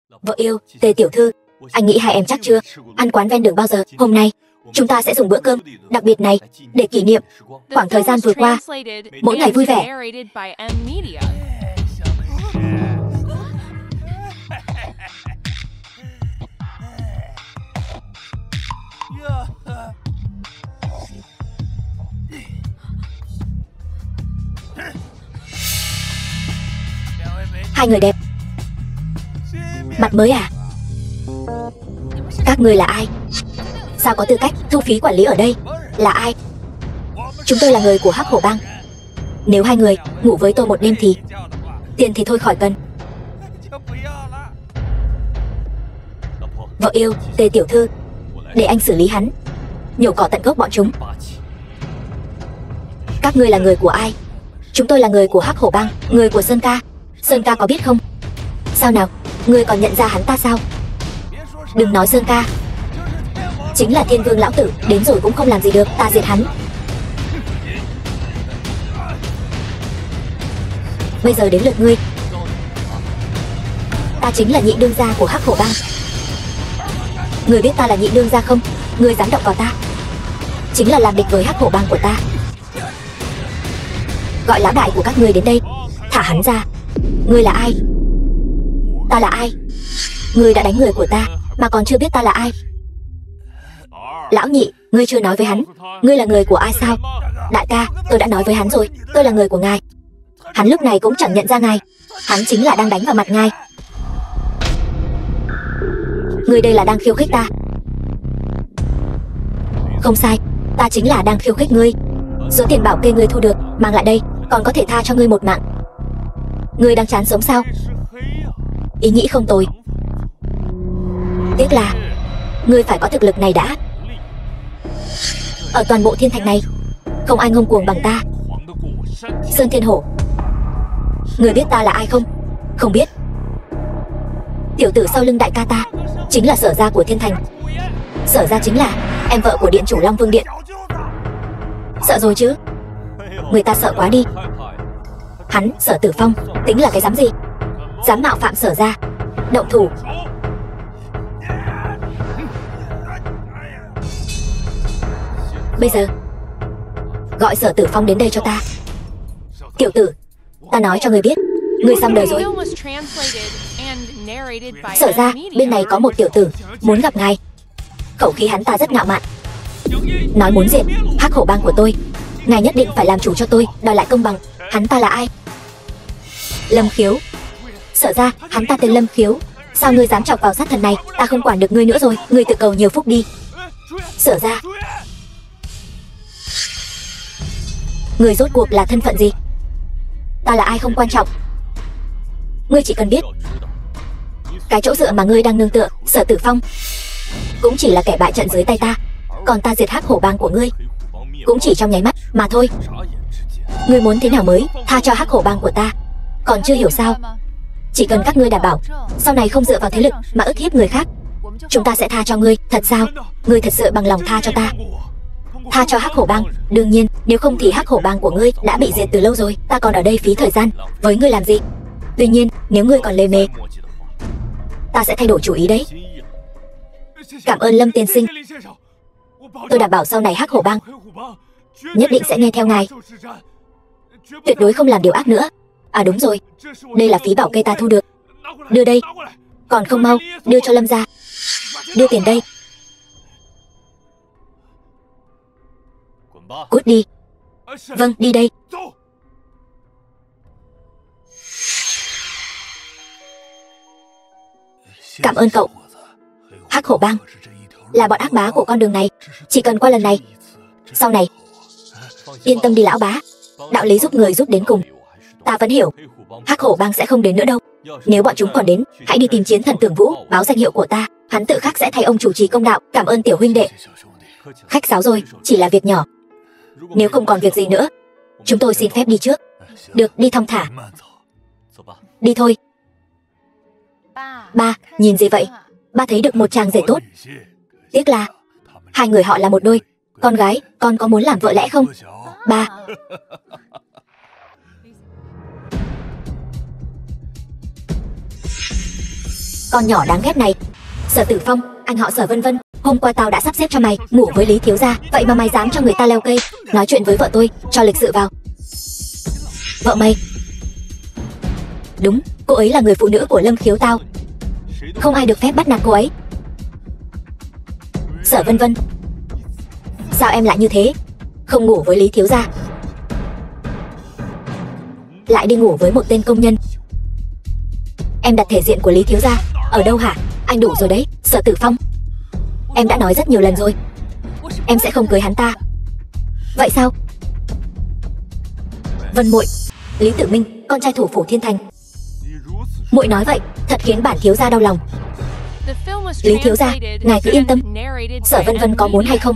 Vợ yêu, Tề tiểu thư, anh nghĩ hai em chắc chưa ăn quán ven đường bao giờ. Hôm nay chúng ta sẽ dùng bữa cơm đặc biệt này để kỷ niệm khoảng thời gian vừa qua. Mỗi ngày vui vẻ. Hai người đẹp. Mặt mới à? Các người là ai? Sao có tư cách thu phí quản lý ở đây? Là ai? Chúng tôi là người của Hắc Hổ Bang. Nếu hai người ngủ với tôi một đêm thì tiền thì thôi khỏi cần. Vợ yêu, Tề tiểu thư, để anh xử lý hắn, nhổ cỏ tận gốc bọn chúng. Các ngươi là người của ai? Chúng tôi là người của Hắc Hổ Bang, người của Sơn Ca. Sơn Ca có biết không? Sao nào, ngươi còn nhận ra hắn ta sao? Đừng nói Sơn Ca, chính là Thiên Vương lão tử, đến rồi cũng không làm gì được, ta diệt hắn. Bây giờ đến lượt ngươi. Ta chính là nhị đương gia của Hắc Hổ Bang. Ngươi biết ta là nhị đương gia không? Ngươi dám động vào ta, chính là làm địch với Hắc Hổ Bang của ta. Gọi lão đại của các ngươi đến đây, thả hắn ra. Ngươi là ai? Ta là ai? Ngươi đã đánh người của ta mà còn chưa biết ta là ai? Lão nhị, ngươi chưa nói với hắn ngươi là người của ai sao? Đại ca, tôi đã nói với hắn rồi, tôi là người của ngài. Hắn lúc này cũng chẳng nhận ra ngài, hắn chính là đang đánh vào mặt ngài. Ngươi đây là đang khiêu khích ta. Không sai, ta chính là đang khiêu khích ngươi. Số tiền bảo kê ngươi thu được mang lại đây, còn có thể tha cho ngươi một mạng. Ngươi đang chán sống sao? Ý nghĩ không tồi. Tiếc là ngươi phải có thực lực này đã. Ở toàn bộ thiên thành này không ai ngông cuồng bằng ta. Sơn Thiên Hổ, ngươi biết ta là ai không? Không biết. Tiểu tử sau lưng đại ca ta chính là Sở gia của thiên thành. Sở gia chính là em vợ của điện chủ Long Vương Điện. Sợ rồi chứ? Người ta sợ quá đi. Hắn, Sở Tử Phong, tính là cái dám gì? Dám mạo phạm Sở gia, động thủ. Bây giờ gọi Sở Tử Phong đến đây cho ta. Tiểu tử, ta nói cho ngươi biết, ngươi xong đời rồi. Sở ra, bên này có một tiểu tử muốn gặp ngài. Khẩu khí hắn ta rất ngạo mạn, nói muốn diệt Hắc Hổ Bang của tôi. Ngài nhất định phải làm chủ cho tôi, đòi lại công bằng. Hắn ta là ai? Lâm Khiếu. Sở ra, hắn ta tên Lâm Khiếu. Sao ngươi dám chọc vào sát thần này? Ta không quản được ngươi nữa rồi, ngươi tự cầu nhiều phúc đi. Sở ra, ngươi rốt cuộc là thân phận gì? Ta là ai không quan trọng, ngươi chỉ cần biết cái chỗ dựa mà ngươi đang nương tựa, Sở Tử Phong, cũng chỉ là kẻ bại trận dưới tay ta. Còn ta diệt Hắc Hổ Bang của ngươi cũng chỉ trong nháy mắt mà thôi. Ngươi muốn thế nào mới tha cho Hắc Hổ Bang của ta? Còn chưa hiểu sao? Chỉ cần các ngươi đảm bảo sau này không dựa vào thế lực mà ức hiếp người khác, chúng ta sẽ tha cho ngươi. Thật sao? Ngươi thật sự bằng lòng tha cho ta? Tha cho Hắc Hổ Bang? Đương nhiên, nếu không thì Hắc Hổ Bang của ngươi đã bị diệt từ lâu rồi. Ta còn ở đây phí thời gian với ngươi làm gì? Tuy nhiên, nếu ngươi còn lề mề, ta sẽ thay đổi chủ ý đấy. Cảm ơn Lâm tiên sinh. Tôi đảm bảo sau này Hắc Hổ Bang nhất định sẽ nghe theo ngài, tuyệt đối không làm điều ác nữa. À đúng rồi, đây là phí bảo kê ta thu được. Đưa đây. Còn không mau đưa cho Lâm gia. Đưa tiền đây. Cút đi. Vâng, đi đây. Cảm ơn cậu. Hắc Hổ Bang là bọn ác bá của con đường này. Chỉ cần qua lần này, sau này yên tâm đi lão bá. Đạo lý giúp người giúp đến cùng, ta vẫn hiểu. Hắc Hổ Bang sẽ không đến nữa đâu. Nếu bọn chúng còn đến, hãy đi tìm Chiến Thần Tưởng Vũ, báo danh hiệu của ta. Hắn tự khắc sẽ thay ông chủ trì công đạo. Cảm ơn tiểu huynh đệ. Khách sáo rồi, chỉ là việc nhỏ. Nếu không còn việc gì nữa, chúng tôi xin phép đi trước. Được, đi thong thả. Đi thôi. Ba, nhìn gì vậy? Ba thấy được một chàng rể tốt. Tiếc là hai người họ là một đôi. Con gái, con có muốn làm vợ lẽ không? Ba. Con nhỏ đáng ghét này. Sở Tử Phong, anh họ Sở Vân Vân, hôm qua tao đã sắp xếp cho mày ngủ với Lý thiếu gia, vậy mà mày dám cho người ta leo cây, nói chuyện với vợ tôi, cho lịch sự vào. Vợ mày? Đúng, cô ấy là người phụ nữ của Lâm Khiếu tao. Không ai được phép bắt nạt cô ấy. Sở Vân Vân, sao em lại như thế? Không ngủ với Lý thiếu gia, lại đi ngủ với một tên công nhân. Em đặt thể diện của Lý thiếu gia ở đâu hả? Anh đủ rồi đấy, Sở Tử Phong. Em đã nói rất nhiều lần rồi, em sẽ không cưới hắn ta. Vậy sao? Vân muội, Lý Tử Minh, con trai thủ phủ Thiên Thành. Muội nói vậy thật khiến bản thiếu gia đau lòng. Lý thiếu gia, ngài cứ yên tâm. Sở Vân Vân có muốn hay không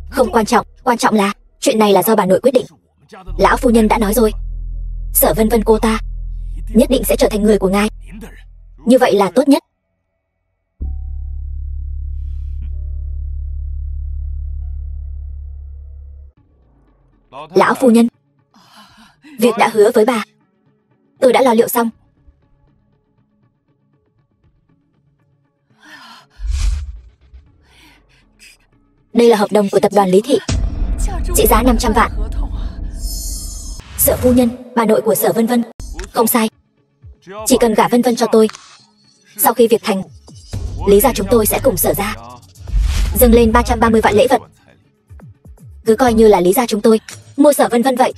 không quan trọng, quan trọng là chuyện này là do bà nội quyết định. Lão phu nhân đã nói rồi, Sở Vân Vân cô ta nhất định sẽ trở thành người của ngài. Như vậy là tốt nhất. Lão phu nhân, việc đã hứa với bà, tôi đã lo liệu xong. Đây là hợp đồng của tập đoàn Lý Thị, trị giá 500 vạn. Sở phu nhân, bà nội của Sở Vân Vân. Không sai, chỉ cần gả Vân Vân cho tôi, sau khi việc thành, Lý gia chúng tôi sẽ cùng Sở gia dâng lên 330 vạn lễ vật. Cứ coi như là Lý gia chúng tôi mua Sở Vân Vân vậy.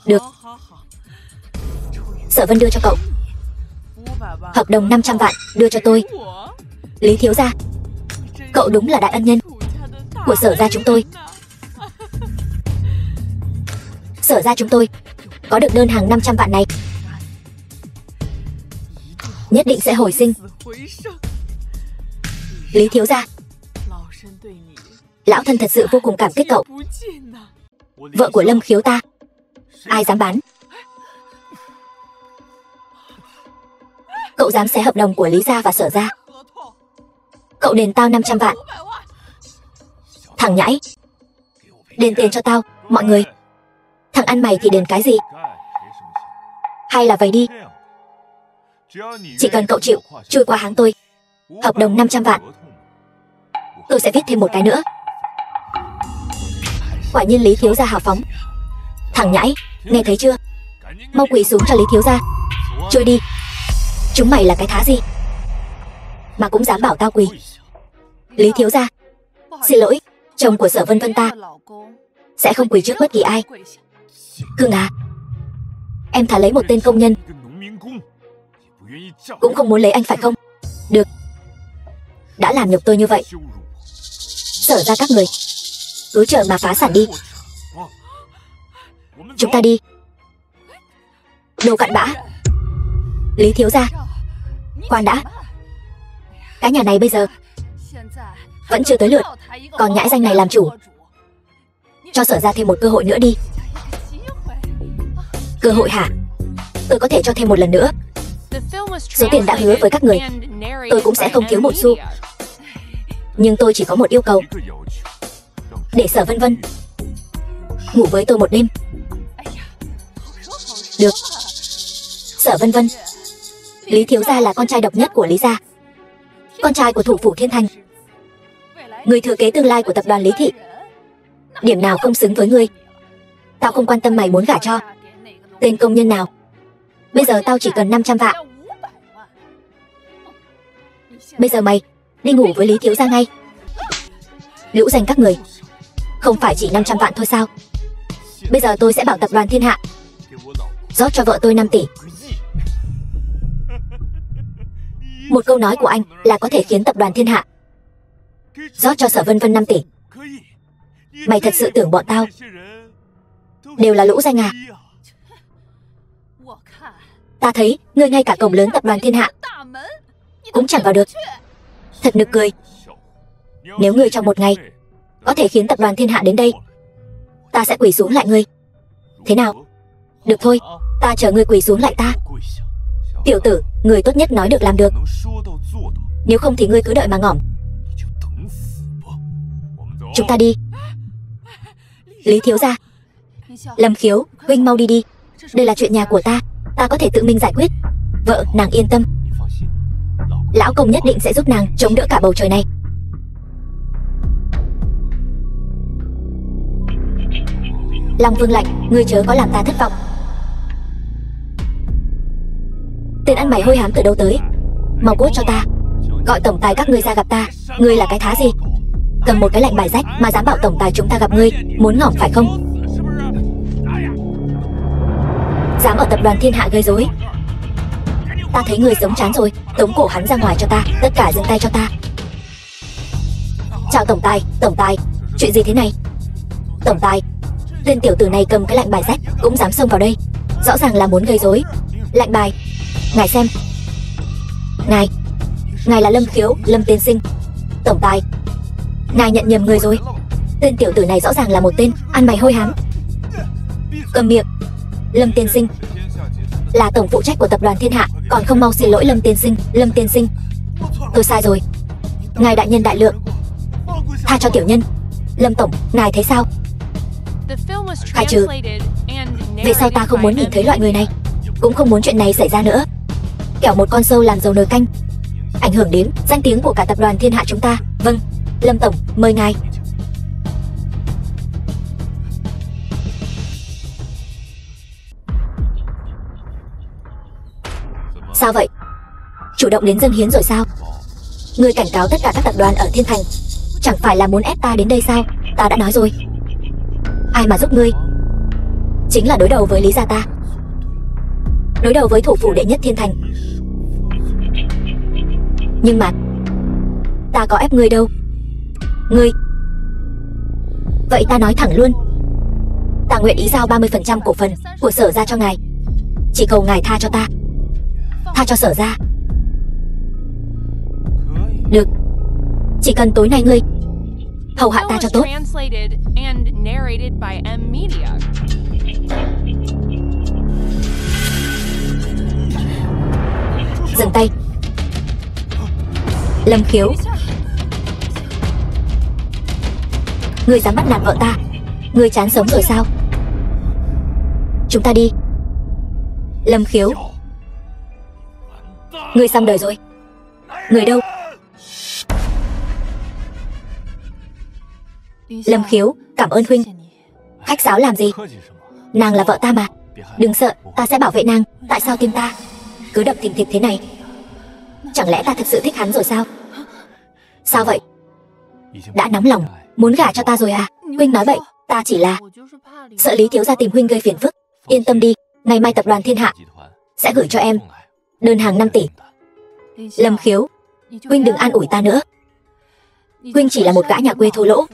Được, Sở Vân đưa cho cậu. Hợp đồng 500 vạn đưa cho tôi. Lý thiếu gia, cậu đúng là đại ân nhân của Sở gia chúng tôi. Sở gia chúng tôi có được đơn hàng 500 vạn này, nhất định sẽ hồi sinh. Lý thiếu gia, lão thân thật sự vô cùng cảm kích cậu. Vợ của Lâm Khiếu ta, ai dám bán? Cậu dám xé hợp đồng của Lý gia và Sở gia, cậu đền tao 500 vạn. Thằng nhãi, đền tiền cho tao. Mọi người, thằng ăn mày thì đền cái gì? Hay là vậy đi, chỉ cần cậu chịu chui qua háng tôi, hợp đồng 500 vạn, tôi sẽ viết thêm một cái nữa. Quả nhiên Lý thiếu gia hào phóng. Thằng nhãi, nghe thấy chưa? Mau quỳ xuống cho Lý thiếu gia. Trôi đi. Chúng mày là cái thá gì mà cũng dám bảo tao quỳ? Lý thiếu gia, xin lỗi, chồng của Sở Vân Vân ta sẽ không quỳ trước bất kỳ ai. Cưng à, em thà lấy một tên công nhân cũng không muốn lấy anh phải không? Được, đã làm nhục tôi như vậy, Sở ra các người cứ chờ mà phá sản đi. Chúng ta đi. Đồ cặn bã. Lý thiếu gia, khoan đã. Cái nhà này bây giờ vẫn chưa tới lượt, còn nhãi danh này làm chủ. Cho Sở ra thêm một cơ hội nữa đi. Cơ hội hả? Tôi có thể cho thêm một lần nữa. Số tiền đã hứa với các người, tôi cũng sẽ không thiếu một xu. Nhưng tôi chỉ có một yêu cầu, để Sở Vân Vân ngủ với tôi một đêm. Được. Sở Vân Vân, Lý thiếu gia là con trai độc nhất của Lý gia, con trai của thủ phủ Thiên Thành, người thừa kế tương lai của tập đoàn Lý Thị. Điểm nào không xứng với ngươi, tao không quan tâm mày muốn gả cho tên công nhân nào. Bây giờ tao chỉ cần 500 vạn. Bây giờ mày đi ngủ với Lý thiếu gia ngay. Lũ danh các người, không phải chỉ 500 vạn thôi sao? Bây giờ tôi sẽ bảo tập đoàn Thiên Hạ rót cho vợ tôi 5 tỷ. Một câu nói của anh là có thể khiến tập đoàn Thiên Hạ rót cho Sở Vân Vân 5 tỷ. Mày thật sự tưởng bọn tao đều là lũ danh à? Ta thấy ngươi ngay cả cổng lớn tập đoàn Thiên Hạ cũng chẳng vào được. Thật nực cười. Nếu ngươi trong một ngày có thể khiến tập đoàn Thiên Hạ đến đây, ta sẽ quỳ xuống lại ngươi. Thế nào? Được thôi, ta chờ ngươi quỳ xuống lại ta. Tiểu tử, người tốt nhất nói được làm được. Nếu không thì ngươi cứ đợi mà ngỏm. Chúng ta đi. Lý thiếu gia, Lâm Khiếu, huynh mau đi đi. Đây là chuyện nhà của ta, ta có thể tự mình giải quyết. Vợ, nàng yên tâm, Lão công nhất định sẽ giúp nàng chống đỡ cả bầu trời này. Long Vương lạnh, ngươi chớ có làm ta thất vọng. Tên ăn mày hôi hám từ đâu tới? Mau cút cho ta. Gọi tổng tài các ngươi ra gặp ta. Ngươi là cái thá gì? Cầm một cái lệnh bài rách mà dám bảo tổng tài chúng ta gặp ngươi, muốn ngỏm phải không? Dám ở tập đoàn Thiên Hạ gây rối. Ta thấy ngươi sống chán rồi, tống cổ hắn ra ngoài cho ta, tất cả dừng tay cho ta. Chào tổng tài, chuyện gì thế này? Tổng tài, tên tiểu tử này cầm cái lệnh bài rách cũng dám xông vào đây, rõ ràng là muốn gây rối. Lệnh bài, ngài xem. Ngài là Lâm Khiếu, Lâm tiên sinh. Tổng tài, ngài nhận nhầm người rồi. Tên tiểu tử này rõ ràng là một tên ăn mày hôi hám. Cầm miệng. Lâm tiên sinh là tổng phụ trách của tập đoàn Thiên Hạ, còn không mau xin lỗi Lâm tiên sinh. Lâm tiên sinh, tôi sai rồi. Ngài đại nhân đại lượng, tha cho tiểu nhân. Lâm tổng, ngài thấy sao? Khai trừ. Về sau ta không muốn nhìn thấy loại người này, cũng không muốn chuyện này xảy ra nữa. Kẻo một con sâu làm dầu nồi canh, ảnh hưởng đến danh tiếng của cả tập đoàn Thiên Hạ chúng ta. Vâng, Lâm tổng, mời ngài. Sao vậy? Chủ động đến dâng hiến rồi sao? Ngươi cảnh cáo tất cả các tập đoàn ở Thiên Thành, chẳng phải là muốn ép ta đến đây sao? Ta đã nói rồi, ai mà giúp ngươi chính là đối đầu với Lý gia ta, đối đầu với thủ phủ đệ nhất Thiên Thành. Nhưng mà ta có ép ngươi đâu. Ngươi... Vậy ta nói thẳng luôn, ta nguyện ý giao 30% cổ phần của Sở gia cho ngài, chỉ cầu ngài tha cho ta, tha cho Sở gia. Được, chỉ cần tối nay ngươi hầu hạ ta cho tốt. Dừng tay. Lâm Khiếu, ngươi dám bắt nạt vợ ta, ngươi chán sống rồi sao? Chúng ta đi. Lâm Khiếu, ngươi xong đời rồi. Người đâu? Lâm Khiếu, cảm ơn huynh. Khách sáo làm gì? Nàng là vợ ta mà. Đừng sợ, ta sẽ bảo vệ nàng. Tại sao tim ta cứ đập thình thịch thế này? Chẳng lẽ ta thực sự thích hắn rồi sao? Sao vậy? Đã nóng lòng muốn gả cho ta rồi à? Huynh nói bậy, ta chỉ là sợ Lý thiếu gia tìm huynh gây phiền phức. Yên tâm đi, ngày mai tập đoàn Thiên Hạ sẽ gửi cho em đơn hàng 5 tỷ. Lâm Khiếu, huynh đừng an ủi ta nữa. Huynh chỉ là một gã nhà quê thô lỗ,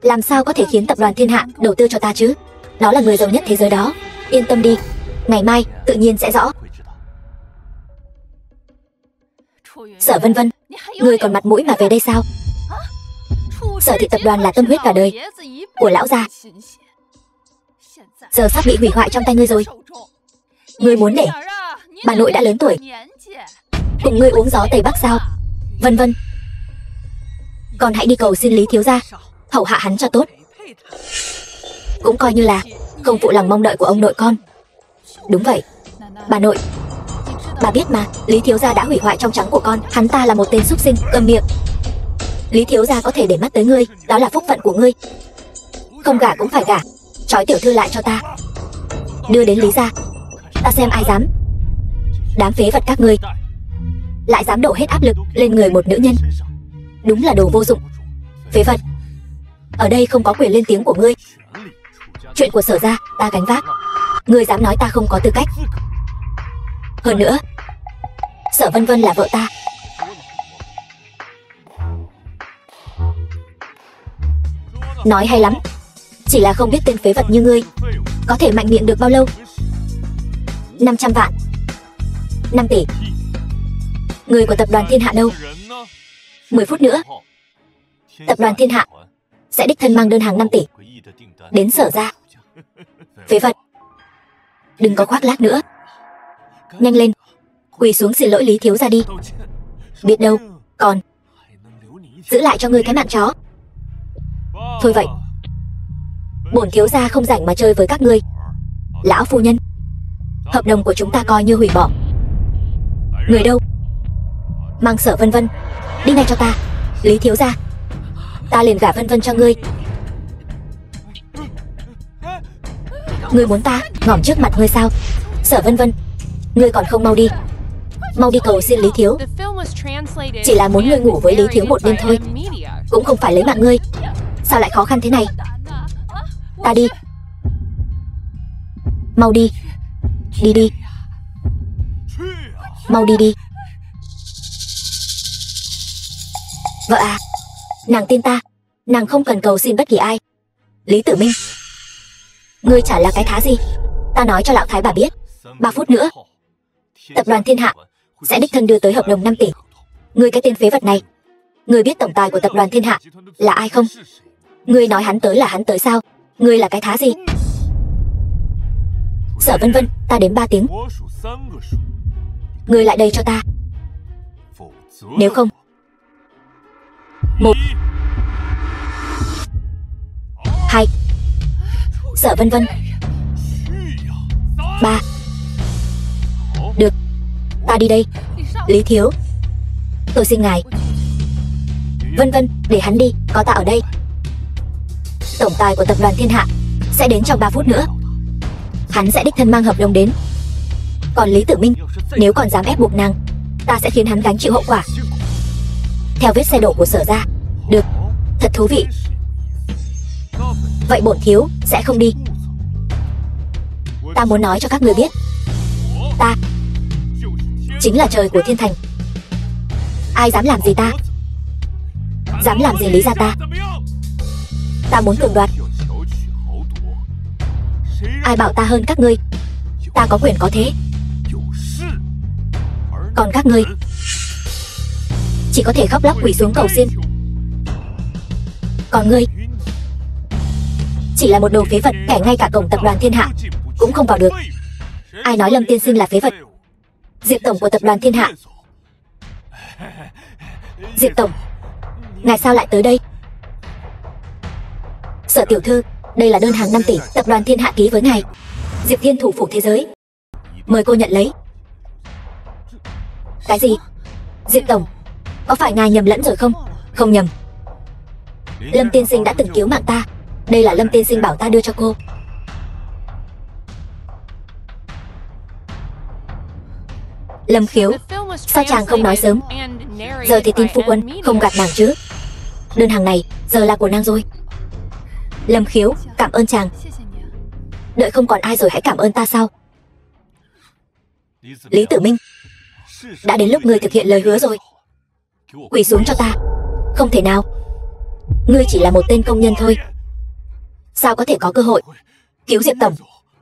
làm sao có thể khiến tập đoàn Thiên Hạ đầu tư cho ta chứ? Nó là người giàu nhất thế giới đó. Yên tâm đi, ngày mai tự nhiên sẽ rõ. Sở Vân Vân, ngươi còn mặt mũi mà về đây sao? Sở thị tập đoàn là tâm huyết cả đời của lão gia, giờ sắp bị hủy hoại trong tay ngươi rồi. Ngươi muốn để bà nội đã lớn tuổi cùng ngươi uống gió Tây Bắc sao? Vân Vân, con hãy đi cầu xin Lý thiếu gia hầu hạ hắn cho tốt, cũng coi như là không phụ lòng mong đợi của ông nội con. Đúng vậy, bà nội. Bà biết mà, Lý thiếu gia đã hủy hoại trong trắng của con. Hắn ta là một tên súc sinh. Cầm miệng. Lý thiếu gia có thể để mắt tới ngươi, đó là phúc phận của ngươi. Không gả cũng phải gả. Trói tiểu thư lại cho ta, đưa đến Lý gia, ta xem ai dám. Đám phế vật các ngươi lại dám đổ hết áp lực lên người một nữ nhân, đúng là đồ vô dụng. Phế vật, ở đây không có quyền lên tiếng của ngươi. Chuyện của Sở gia ta gánh vác, ngươi dám nói ta không có tư cách? Hơn nữa, Sở Vân Vân là vợ ta. Nói hay lắm, chỉ là không biết tên phế vật như ngươi có thể mạnh miệng được bao lâu. 500 vạn, 5 tỷ. Người của tập đoàn Thiên Hạ đâu? 10 phút nữa, tập đoàn Thiên Hạ sẽ đích thân mang đơn hàng 5 tỷ đến Sở gia. Phế vật, đừng có khoác lác nữa. Nhanh lên, quỳ xuống xin lỗi Lý thiếu gia đi. Biết đâu còn giữ lại cho ngươi cái mạng chó. Thôi vậy, bổn thiếu gia không rảnh mà chơi với các ngươi. Lão phu nhân, hợp đồng của chúng ta coi như hủy bỏ. Người đâu? Mang Sở Vân Vân đi ngay cho ta. Lý thiếu gia, ta liền gả Vân Vân cho ngươi. Ngươi muốn ta ngỏm trước mặt ngươi sao? Sở Vân Vân, ngươi còn không mau đi. Mau đi cầu xin Lý thiếu. Chỉ là muốn ngươi ngủ với Lý thiếu một đêm thôi, cũng không phải lấy mạng ngươi. Sao lại khó khăn thế này? Ta đi. Mau đi. Đi đi. Mau đi đi. Vợ à, nàng tin ta, nàng không cần cầu xin bất kỳ ai. Lý Tử Minh, ngươi chả là cái thá gì. Ta nói cho lão thái bà biết, 3 phút nữa tập đoàn Thiên Hạ sẽ đích thân đưa tới hợp đồng 5 tỷ. Ngươi cái tên phế vật này, ngươi biết tổng tài của tập đoàn Thiên Hạ là ai không? Ngươi nói hắn tới là hắn tới sao? Ngươi là cái thá gì? Sở Vân Vân, ta đếm 3 tiếng. Ngươi lại đây cho ta. Nếu không, 1 2. Sở Vân Vân. 3. Được, ta đi đây. Lý thiếu, tôi xin ngài. Vân Vân, để hắn đi, có ta ở đây. Tổng tài của tập đoàn Thiên Hạ sẽ đến trong 3 phút nữa. Hắn sẽ đích thân mang hợp đồng đến. Còn Lý Tử Minh, nếu còn dám ép buộc nàng, ta sẽ khiến hắn gánh chịu hậu quả. Theo vết xe đổ của Sở gia. Được, thật thú vị. Vậy bổn thiếu sẽ không đi. Ta muốn nói cho các người biết, ta chính là trời của Thiên Thành. Ai dám làm gì ta? Dám làm gì Lý gia ta? Ta muốn cường đoạt. Ai bảo ta hơn các ngươi? Ta có quyền có thế. Còn các ngươi chỉ có thể khóc lóc quỳ xuống cầu xin. Còn ngươi chỉ là một đồ phế vật, kẻ ngay cả cổng tập đoàn Thiên Hạ cũng không vào được. Ai nói Lâm tiên sinh là phế vật? Diệp tổng của tập đoàn Thiên Hạ. Diệp tổng, ngài sao lại tới đây? Sở tiểu thư, đây là đơn hàng 5 tỷ tập đoàn Thiên Hạ ký với ngài. Diệp Thiên thủ phủ thế giới, mời cô nhận lấy. Cái gì? Diệp tổng, có phải ngài nhầm lẫn rồi không? Không nhầm. Lâm tiên sinh đã từng cứu mạng ta. Đây là Lâm tiên sinh bảo ta đưa cho cô. Lâm Khiếu, sao chàng không nói sớm? Giờ thì tin phu quân không gạt nàng chứ. Đơn hàng này giờ là của nàng rồi. Lâm Khiếu, cảm ơn chàng. Đợi không còn ai rồi hãy cảm ơn ta sao? Lý Tử Minh, đã đến lúc ngươi thực hiện lời hứa rồi. Quỳ xuống cho ta. Không thể nào. Ngươi chỉ là một tên công nhân thôi, sao có thể có cơ hội cứu Diệp tổng?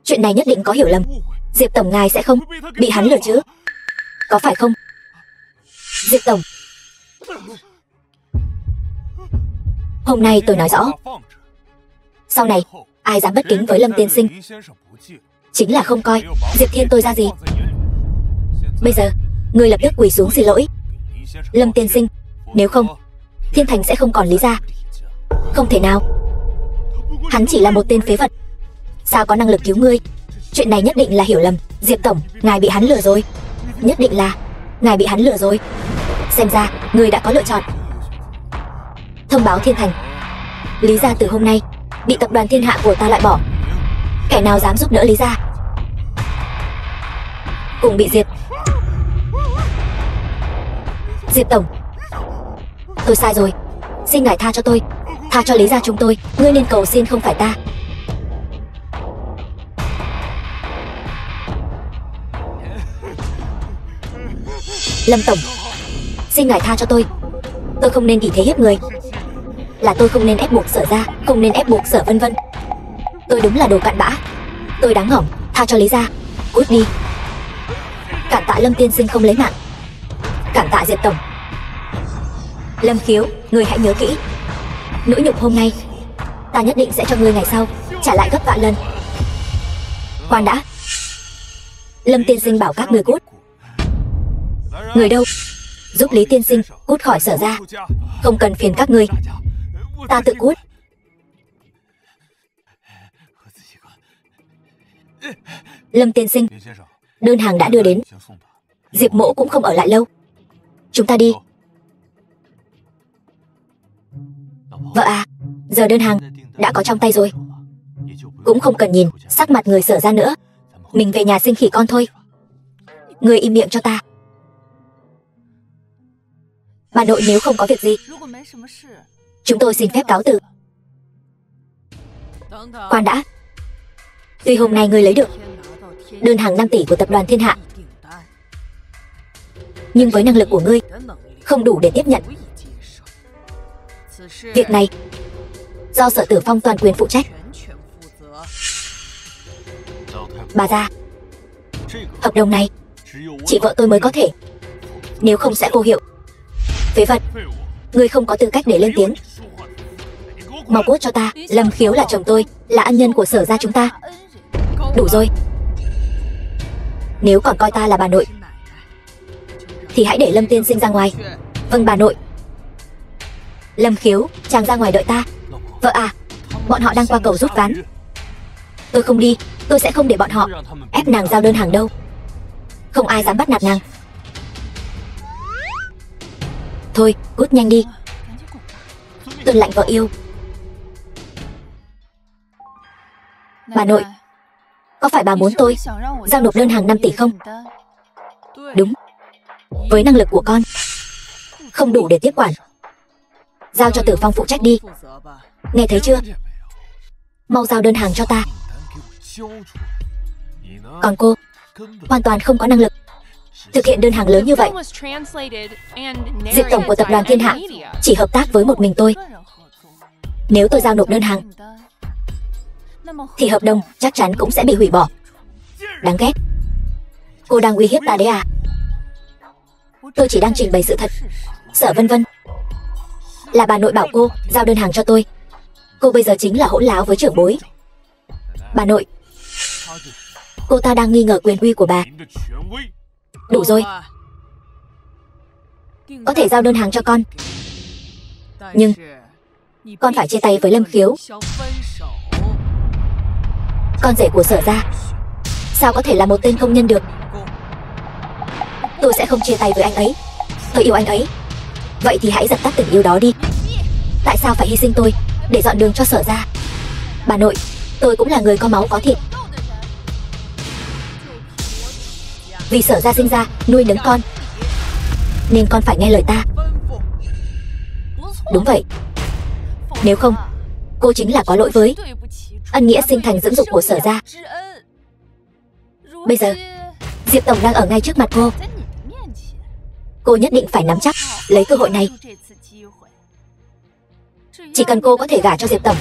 Chuyện này nhất định có hiểu lầm. Diệp tổng ngài sẽ không bị hắn lừa chứ? Có phải không? Diệp tổng, hôm nay tôi nói rõ, sau này ai dám bất kính với Lâm tiên sinh chính là không coi Diệp Thiên tôi ra gì. Bây giờ ngươi lập tức quỳ xuống xin lỗi Lâm tiên sinh, nếu không Thiên Thành sẽ không còn Lý gia. Không thể nào, hắn chỉ là một tên phế vật, sao có năng lực cứu ngươi? Chuyện này nhất định là hiểu lầm. Diệp tổng, ngài bị hắn lừa rồi. Nhất định là ngài bị hắn lừa rồi. Xem ra ngươi đã có lựa chọn. Thông báo Thiên Thành, Lý gia từ hôm nay bị tập đoàn Thiên Hạ của ta loại bỏ. Kẻ nào dám giúp đỡ Lý gia cùng bị diệt. Diệp tổng, tôi sai rồi, xin ngài tha cho tôi, tha cho Lý gia chúng tôi. Ngươi nên cầu xin không phải ta. Lâm tổng, xin ngài tha cho tôi không nên ỷ thế hiếp người. Là tôi không nên ép buộc Sở gia, không nên ép buộc Sở Vân Vân. Tôi đúng là đồ cặn bã, tôi đáng hỏng. Tha cho Lý gia, cút đi. Cảm tạ Lâm tiên sinh không lấy mạng. Cảm tạ Diệp tổng. Lâm Khiếu, ngươi hãy nhớ kỹ, nỗi nhục hôm nay ta nhất định sẽ cho ngươi ngày sau trả lại gấp vạn lần. Khoan đã, Lâm tiên sinh bảo các ngươi cút. Người đâu? Giúp Lý tiên sinh cút khỏi Sở gia. Không cần phiền các ngươi, ta tự cút. Lâm tiên sinh, đơn hàng đã đưa đến. Diệp mỗ cũng không ở lại lâu, chúng ta đi. Vợ à, giờ đơn hàng đã có trong tay rồi, cũng không cần nhìn sắc mặt người Sở ra nữa. Mình về nhà sinh khỉ con thôi. Người im miệng cho ta. Bà nội nếu không có việc gì, chúng tôi xin phép cáo từ. Khoan đã. Tuy hôm nay ngươi lấy được đơn hàng 5 tỷ của tập đoàn Thiên Hạ, nhưng với năng lực của ngươi không đủ để tiếp nhận. Việc này do Sở Tử Phong toàn quyền phụ trách. Bà già, hợp đồng này chỉ vợ tôi mới có thể, nếu không sẽ vô hiệu. Phế vật, ngươi không có tư cách để lên tiếng. Mau cút cho ta. Lâm Khiếu là chồng tôi, là ân nhân của Sở gia chúng ta. Đủ rồi. Nếu còn coi ta là bà nội thì hãy để Lâm tiên sinh ra ngoài. Vâng bà nội. Lâm Khiếu, chàng ra ngoài đợi ta. Vợ à, bọn họ đang qua cầu rút ván. Tôi không đi, tôi sẽ không để bọn họ ép nàng giao đơn hàng đâu. Không ai dám bắt nạt nàng. Thôi, cút nhanh đi. Tuân lạnh vợ yêu. Bà nội, có phải bà muốn tôi giao nộp đơn hàng 5 tỷ không? Đúng. Với năng lực của con không đủ để tiếp quản, giao cho Tử Phong phụ trách đi. Nghe thấy chưa? Mau giao đơn hàng cho ta. Còn cô hoàn toàn không có năng lực thực hiện đơn hàng lớn như vậy. Diệp tổng của tập đoàn Thiên Hạ chỉ hợp tác với một mình tôi. Nếu tôi giao nộp đơn hàng thì hợp đồng chắc chắn cũng sẽ bị hủy bỏ. Đáng ghét. Cô đang uy hiếp ta đấy à? Tôi chỉ đang trình bày sự thật. Sở Vân Vân, là bà nội bảo cô giao đơn hàng cho tôi. Cô bây giờ chính là hỗn láo với trưởng bối. Bà nội, cô ta đang nghi ngờ quyền uy của bà. Đủ rồi. Có thể giao đơn hàng cho con, nhưng con phải chia tay với Lâm Khiếu, con rể của Sở gia. Sao có thể là một tên công nhân được? Tôi sẽ không chia tay với anh ấy. Tôi yêu anh ấy. Vậy thì hãy dập tắt tình yêu đó đi. Tại sao phải hy sinh tôi để dọn đường cho Sở gia? Bà nội, tôi cũng là người có máu có thịt. Vì Sở gia sinh ra nuôi nấng con, nên con phải nghe lời ta. Đúng vậy. Nếu không, cô chính là có lỗi với ân nghĩa sinh thành dưỡng dục của Sở gia. Bây giờ Diệp tổng đang ở ngay trước mặt cô. Cô nhất định phải nắm chắc lấy cơ hội này. Chỉ cần cô có thể gả cho Diệp tổng,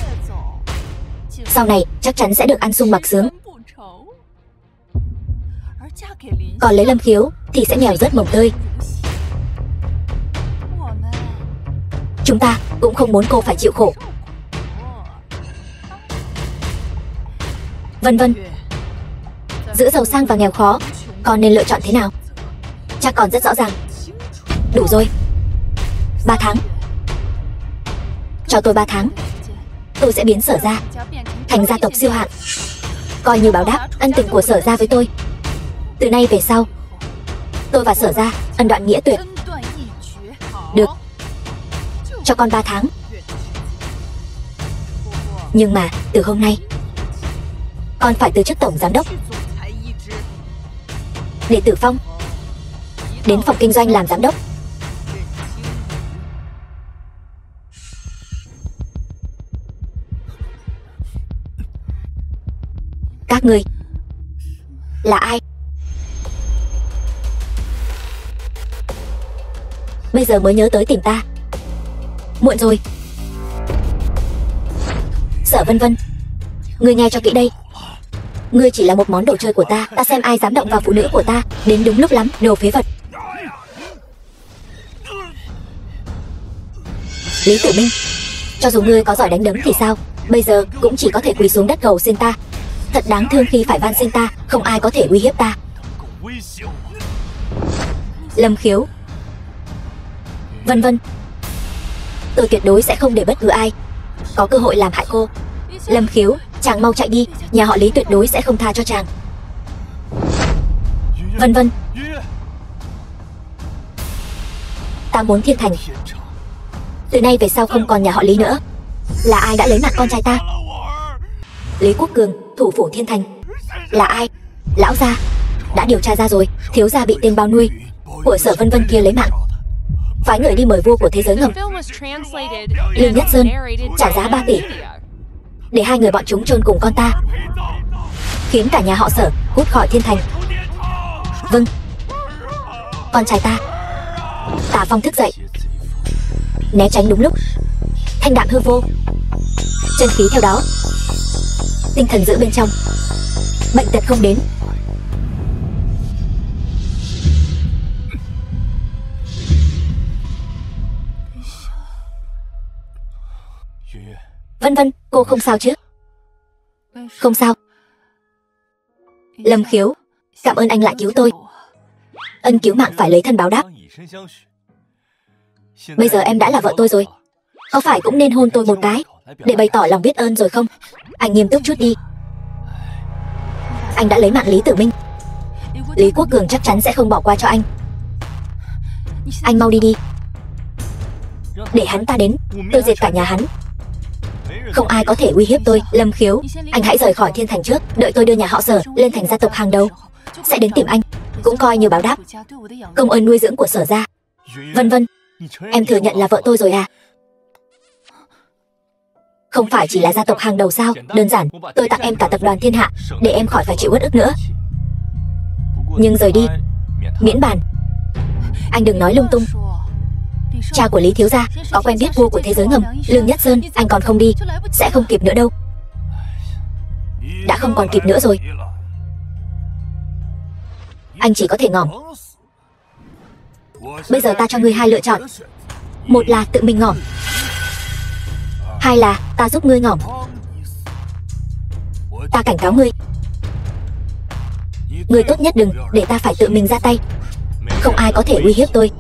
sau này chắc chắn sẽ được ăn sung mặc sướng. Còn lấy Lâm Khiếu thì sẽ nghèo rớt mồng tơi. Chúng ta cũng không muốn cô phải chịu khổ. Vân Vân, giữa giàu sang và nghèo khó, con nên lựa chọn thế nào? Chắc còn rất rõ ràng. Đủ rồi. 3 tháng. Cho tôi 3 tháng, tôi sẽ biến Sở gia thành gia tộc siêu hạng, coi như báo đáp ân tình của Sở gia với tôi. Từ nay về sau, tôi và Sở gia ân đoạn nghĩa tuyệt. Được. Cho con 3 tháng. Nhưng mà từ hôm nay con phải từ chức tổng giám đốc, để Tử Phong đến phòng kinh doanh làm giám đốc. Các ngươi là ai? Bây giờ mới nhớ tới tìm ta. Muộn rồi. Sở Vân Vân, ngươi nghe cho kỹ đây. Ngươi chỉ là một món đồ chơi của ta. Ta xem ai dám động vào phụ nữ của ta. Đến đúng lúc lắm, đồ phế vật. Lý Tử Minh, cho dù ngươi có giỏi đánh đấm thì sao, bây giờ cũng chỉ có thể quỳ xuống đất cầu xin ta. Thật đáng thương khi phải van xin ta, không ai có thể uy hiếp ta. Lâm Khiếu, Vân Vân, tôi tuyệt đối sẽ không để bất cứ ai có cơ hội làm hại cô. Lâm Khiếu, chàng mau chạy đi, nhà họ Lý tuyệt đối sẽ không tha cho chàng. Vân Vân, Ta muốn Thiên Thành. Từ nay về sau không còn nhà họ Lý nữa. Là ai đã lấy mạng con trai ta? Lý Quốc Cường, thủ phủ Thiên Thành. Là ai? Lão gia. Đã điều tra ra rồi, thiếu gia bị tên bao nuôi của Sở Vân Vân kia lấy mạng. Phái người đi mời vua của thế giới ngầm Lương Nhất Sơn trả giá 3 tỷ để hai người bọn chúng chôn cùng con ta, khiến cả nhà họ Sở hút khỏi Thiên Thành. Vâng. Con trai ta. Tả Phong thức dậy, né tránh đúng lúc, thanh đạm hư vô, chân khí theo đó, tinh thần giữ bên trong, bệnh tật không đến. Vân Vân, cô không sao chứ? Không sao. Lâm Khiếu, cảm ơn anh lại cứu tôi. Ân cứu mạng phải lấy thân báo đáp. Bây giờ em đã là vợ tôi rồi, có phải cũng nên hôn tôi một cái để bày tỏ lòng biết ơn rồi không? Anh nghiêm túc chút đi. Anh đã lấy mạng Lý Tử Minh, Lý Quốc Cường chắc chắn sẽ không bỏ qua cho anh. Anh mau đi đi, để hắn ta đến, tôi diệt cả nhà hắn. Không ai có thể uy hiếp tôi. Lâm Khiếu, anh hãy rời khỏi Thiên Thành trước, đợi tôi đưa nhà họ Sở lên thành gia tộc hàng đầu, sẽ đến tìm anh, cũng coi như báo đáp công ơn nuôi dưỡng của Sở gia. Vân Vân, em thừa nhận là vợ tôi rồi à? Không phải chỉ là gia tộc hàng đầu sao? Đơn giản, tôi tặng em cả tập đoàn Thiên Hạ để em khỏi phải chịu uất ức nữa. Nhưng rời đi, miễn bàn. Anh đừng nói lung tung. Cha của Lý thiếu gia có quen biết vua của thế giới ngầm Lương Nhất Sơn, anh còn không đi sẽ không kịp nữa đâu. Đã không còn kịp nữa rồi. Anh chỉ có thể ngỏm. Bây giờ ta cho ngươi hai lựa chọn. Một là tự mình ngỏm, hai là ta giúp ngươi ngỏm. Ta cảnh cáo ngươi, ngươi tốt nhất đừng để ta phải tự mình ra tay. Không ai có thể uy hiếp tôi.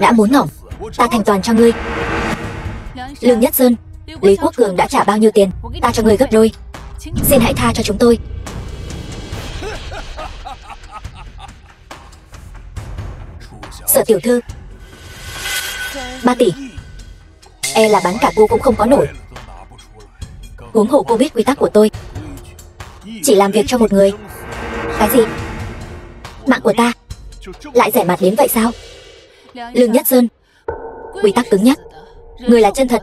Đã muốn ngỏm, ta thành toàn cho ngươi. Lương Nhất Sơn, Lý Quốc Cường đã trả bao nhiêu tiền, ta cho ngươi gấp đôi. Xin hãy tha cho chúng tôi. Sở tiểu thư, 3 tỷ e là bán cả cô cũng không có nổi. Huống hộ cô biết quy tắc của tôi, chỉ làm việc cho một người. Cái gì? Mạng của ta lại rẻ mạt đến vậy sao? Lương Nhất Sơn, quy tắc cứng nhắc, người là chân thật.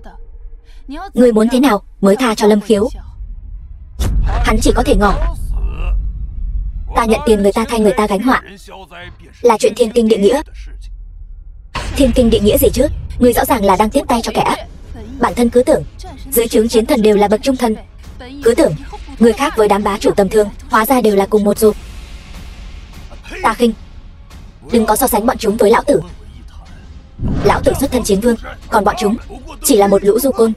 Người muốn thế nào mới tha cho Lâm Khiếu? Hắn chỉ có thể ngỏ. Ta nhận tiền người ta thay người ta gánh họa, là chuyện thiên kinh địa nghĩa. Thiên kinh địa nghĩa gì chứ? Người rõ ràng là đang tiếp tay cho kẻ ác. Bản thân cứ tưởng dưới trướng chiến thần đều là bậc trung thần, cứ tưởng người khác với đám bá chủ tầm thường hóa ra đều là cùng một ruột. Ta khinh. Đừng có so sánh bọn chúng với lão tử. Lão tử xuất thân chiến vương, còn bọn chúng chỉ là một lũ du côn.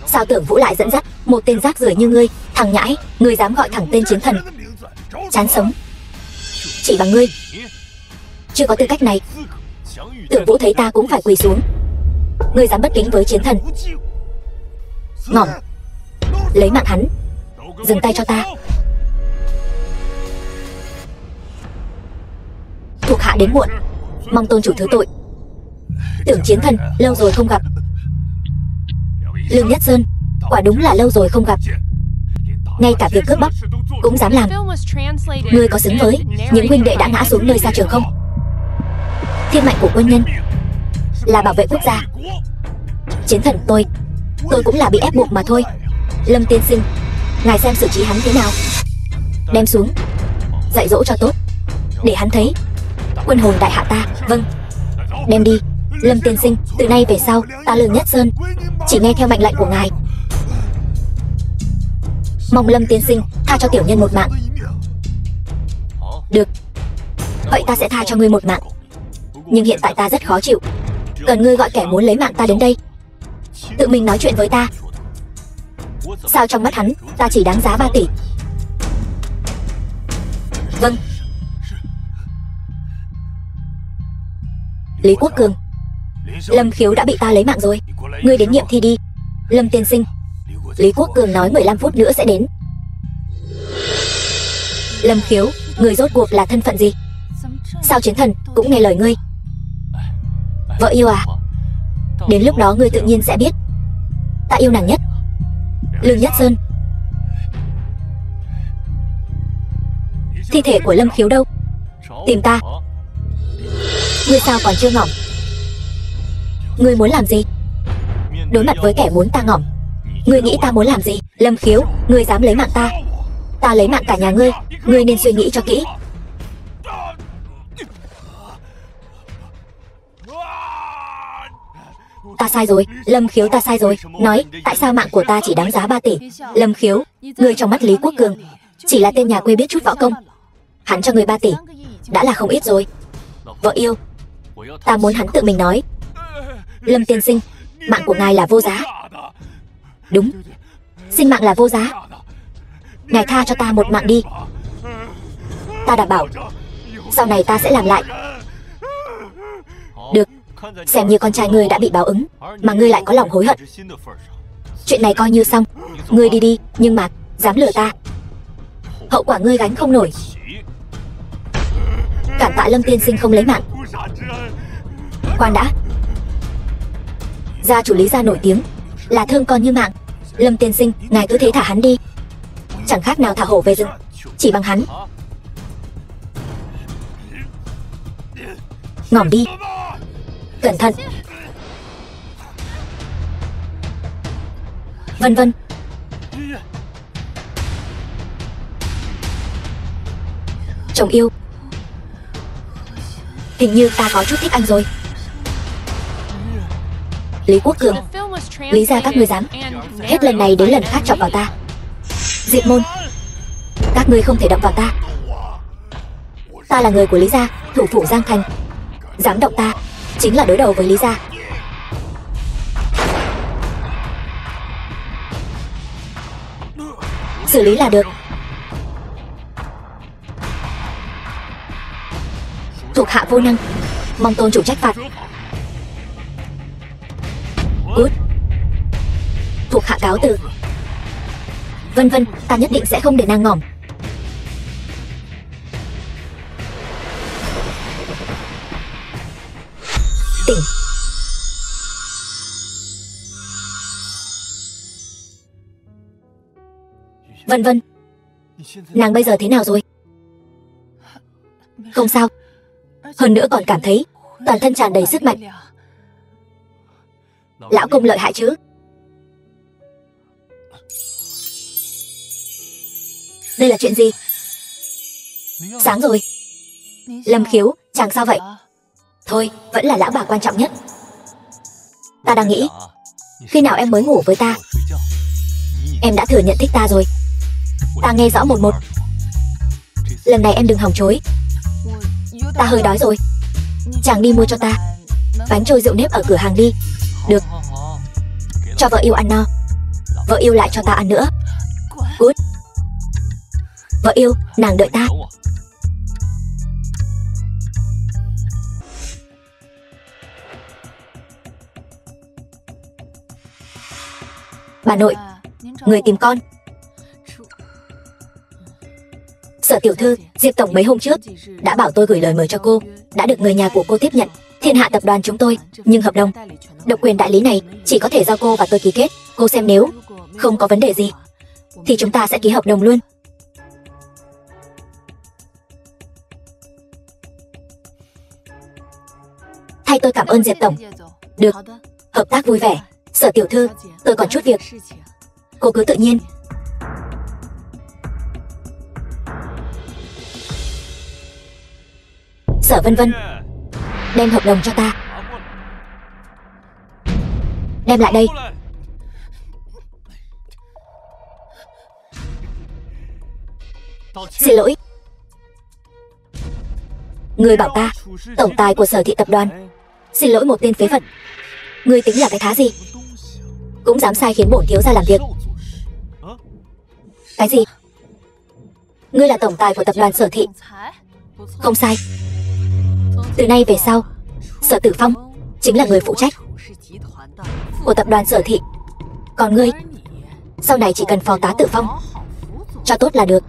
Sao Tưởng Vũ lại dẫn dắt một tên rác rưởi như ngươi? Thằng nhãi, ngươi dám gọi thẳng tên chiến thần? Chán sống. Chỉ bằng ngươi chưa có tư cách này. Tưởng Vũ thấy ta cũng phải quỳ xuống. Ngươi dám bất kính với chiến thần? Ngỏm, lấy mạng hắn. Dừng tay cho ta. Thuộc hạ đến muộn, mong tôn chủ thứ tội. Tưởng chiến thần lâu rồi không gặp. Lương Nhất Sơn, quả đúng là lâu rồi không gặp. Ngay cả việc cướp bóc cũng dám làm. Ngươi có xứng với những huynh đệ đã ngã xuống nơi xa trường không? Thiên mệnh của quân nhân là bảo vệ quốc gia. Chiến thần tôi cũng là bị ép buộc mà thôi. Lâm tiên sinh, ngài xem xử trí hắn thế nào? Đem xuống, dạy dỗ cho tốt, để hắn thấy quân hồn đại hạ ta. Vâng, đem đi. Lâm tiên sinh, từ nay về sau ta Lương Nhất Sơn chỉ nghe theo mệnh lệnh của ngài. Mong Lâm tiên sinh tha cho tiểu nhân một mạng. Được, vậy ta sẽ tha cho ngươi một mạng. Nhưng hiện tại ta rất khó chịu, cần ngươi gọi kẻ muốn lấy mạng ta đến đây, tự mình nói chuyện với ta. Sao trong mắt hắn ta chỉ đáng giá 3 tỷ? Vâng. Lý Quốc Cường, Lâm Khiếu đã bị ta lấy mạng rồi, ngươi đến nghiệm thi đi. Lâm tiên sinh, Lý Quốc Cường nói 15 phút nữa sẽ đến. Lâm Khiếu, người rốt cuộc là thân phận gì? Sao chiến thần cũng nghe lời ngươi? Vợ yêu à? Đến lúc đó ngươi tự nhiên sẽ biết. Ta yêu nàng nhất. Lương Nhất Sơn. Thi thể của Lâm Khiếu đâu? Tìm ta. Ngươi sao còn chưa ngỏm? Ngươi muốn làm gì? Đối mặt với kẻ muốn ta ngỏm, ngươi nghĩ ta muốn làm gì? Lâm Khiếu, ngươi dám lấy mạng ta, ta lấy mạng cả nhà ngươi. Ngươi nên suy nghĩ cho kỹ. Ta sai rồi, Lâm Khiếu, ta sai rồi. Nói, tại sao mạng của ta chỉ đáng giá 3 tỷ? Lâm Khiếu, ngươi trong mắt Lý Quốc Cường chỉ là tên nhà quê biết chút võ công. Hắn cho ngươi 3 tỷ đã là không ít rồi. Vợ yêu, ta muốn hắn tự mình nói. Lâm tiên sinh, mạng của ngài là vô giá. Đúng, sinh mạng là vô giá. Ngài tha cho ta một mạng đi. Ta đảm bảo sau này ta sẽ làm lại. Được, xem như con trai ngươi đã bị báo ứng mà ngươi lại có lòng hối hận. Chuyện này coi như xong. Ngươi đi đi, nhưng mà dám lừa ta, hậu quả ngươi gánh không nổi. Cảm tạ Lâm tiên sinh không lấy mạng. Khoan đã, gia chủ Lý gia nổi tiếng là thương con như mạng. Lâm tiên sinh, ngài cứ thế thả hắn đi, chẳng khác nào thả hổ về rừng. Chỉ bằng hắn. Ngỏm đi, cẩn thận. Vân vân. Chồng yêu, hình như ta có chút thích anh rồi. Lý Quốc Cường, Lý gia các ngươi dám hết lần này đến lần khác chọc vào ta. Diệp Môn, các ngươi không thể động vào ta. Ta là người của Lý gia, thủ phủ Giang Thành. Dám động ta chính là đối đầu với Lý gia. Xử lý là được. Thuộc hạ vô năng, mong tôn chủ trách phạt. Cút. Thuộc hạ cáo từ. Vân vân, ta nhất định sẽ không để nàng ngỏm. Tỉnh. Vân vân, nàng bây giờ thế nào rồi? Không sao. Hơn nữa còn cảm thấy toàn thân tràn đầy sức mạnh. Lão công lợi hại chứ? Đây là chuyện gì? Sáng rồi. Lâm Khiếu, chàng sao vậy? Thôi, vẫn là lão bà quan trọng nhất. Ta đang nghĩ, khi nào em mới ngủ với ta? Em đã thừa nhận thích ta rồi. Ta nghe rõ một. Lần này em đừng hòng chối. Ta hơi đói rồi. Chàng đi mua cho ta bánh trôi rượu nếp ở cửa hàng đi. Được. Cho vợ yêu ăn no, vợ yêu lại cho ta ăn nữa. Cút. Vợ yêu, nàng đợi ta. Bà nội, người tìm con. Sở tiểu thư, Diệp tổng mấy hôm trước đã bảo tôi gửi lời mời cho cô, đã được người nhà của cô tiếp nhận. Thiên Hạ tập đoàn chúng tôi, nhưng hợp đồng độc quyền đại lý này chỉ có thể do cô và tôi ký kết. Cô xem nếu không có vấn đề gì thì chúng ta sẽ ký hợp đồng luôn. Thay tôi cảm ơn Diệp tổng. Được, hợp tác vui vẻ. Sở tiểu thư, tôi còn chút việc. Cô cứ tự nhiên. Sở Vân Vân, đem hợp đồng cho ta. Đem lại đây. Xin lỗi. Người bảo ta tổng tài của Sở thị tập đoàn. Xin lỗi một tên phế vật. Ngươi tính là cái thá gì? Cũng dám sai khiến bổn thiếu gia làm việc. Cái gì? Ngươi là tổng tài của tập đoàn Sở thị. Không sai. Từ nay về sau, Sở Tử Phong chính là người phụ trách của tập đoàn Sở thị. Còn ngươi, sau này chỉ cần phó tá Tử Phong cho tốt là được.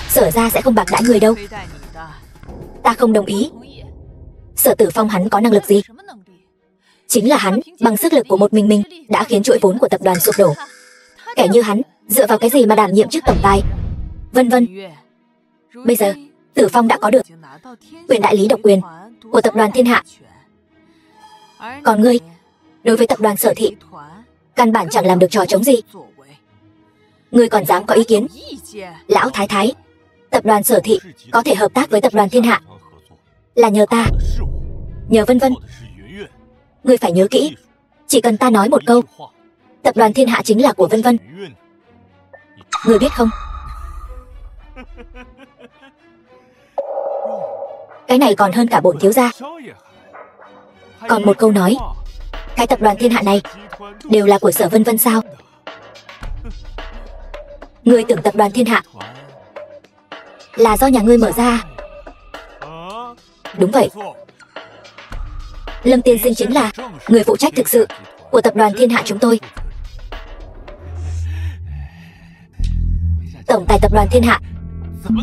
Sở gia sẽ không bạc đãi người đâu. Ta không đồng ý. Sở Tử Phong hắn có năng lực gì? Chính là hắn, bằng sức lực của một mình đã khiến chuỗi vốn của tập đoàn sụp đổ. Kẻ như hắn, dựa vào cái gì mà đảm nhiệm chức tổng tài? Vân vân. Bây giờ, Tử Phong đã có được quyền đại lý độc quyền của tập đoàn Thiên Hạ. Còn ngươi, đối với tập đoàn Sở Thị, căn bản chẳng làm được trò trống gì. Ngươi còn dám có ý kiến? Lão Thái Thái, tập đoàn Sở Thị có thể hợp tác với tập đoàn Thiên Hạ là nhờ ta, nhờ Vân Vân. Ngươi phải nhớ kỹ, chỉ cần ta nói một câu, tập đoàn Thiên Hạ chính là của Vân Vân. Ngươi biết không? Cái này còn hơn cả bổn thiếu gia. Còn một câu nói, cái tập đoàn Thiên Hạ này đều là của Sở Vân Vân sao? Ngươi tưởng tập đoàn Thiên Hạ là do nhà ngươi mở ra? Đúng vậy. Lâm tiên sinh chính là người phụ trách thực sự của tập đoàn Thiên Hạ chúng tôi. Tổng tài tập đoàn Thiên Hạ,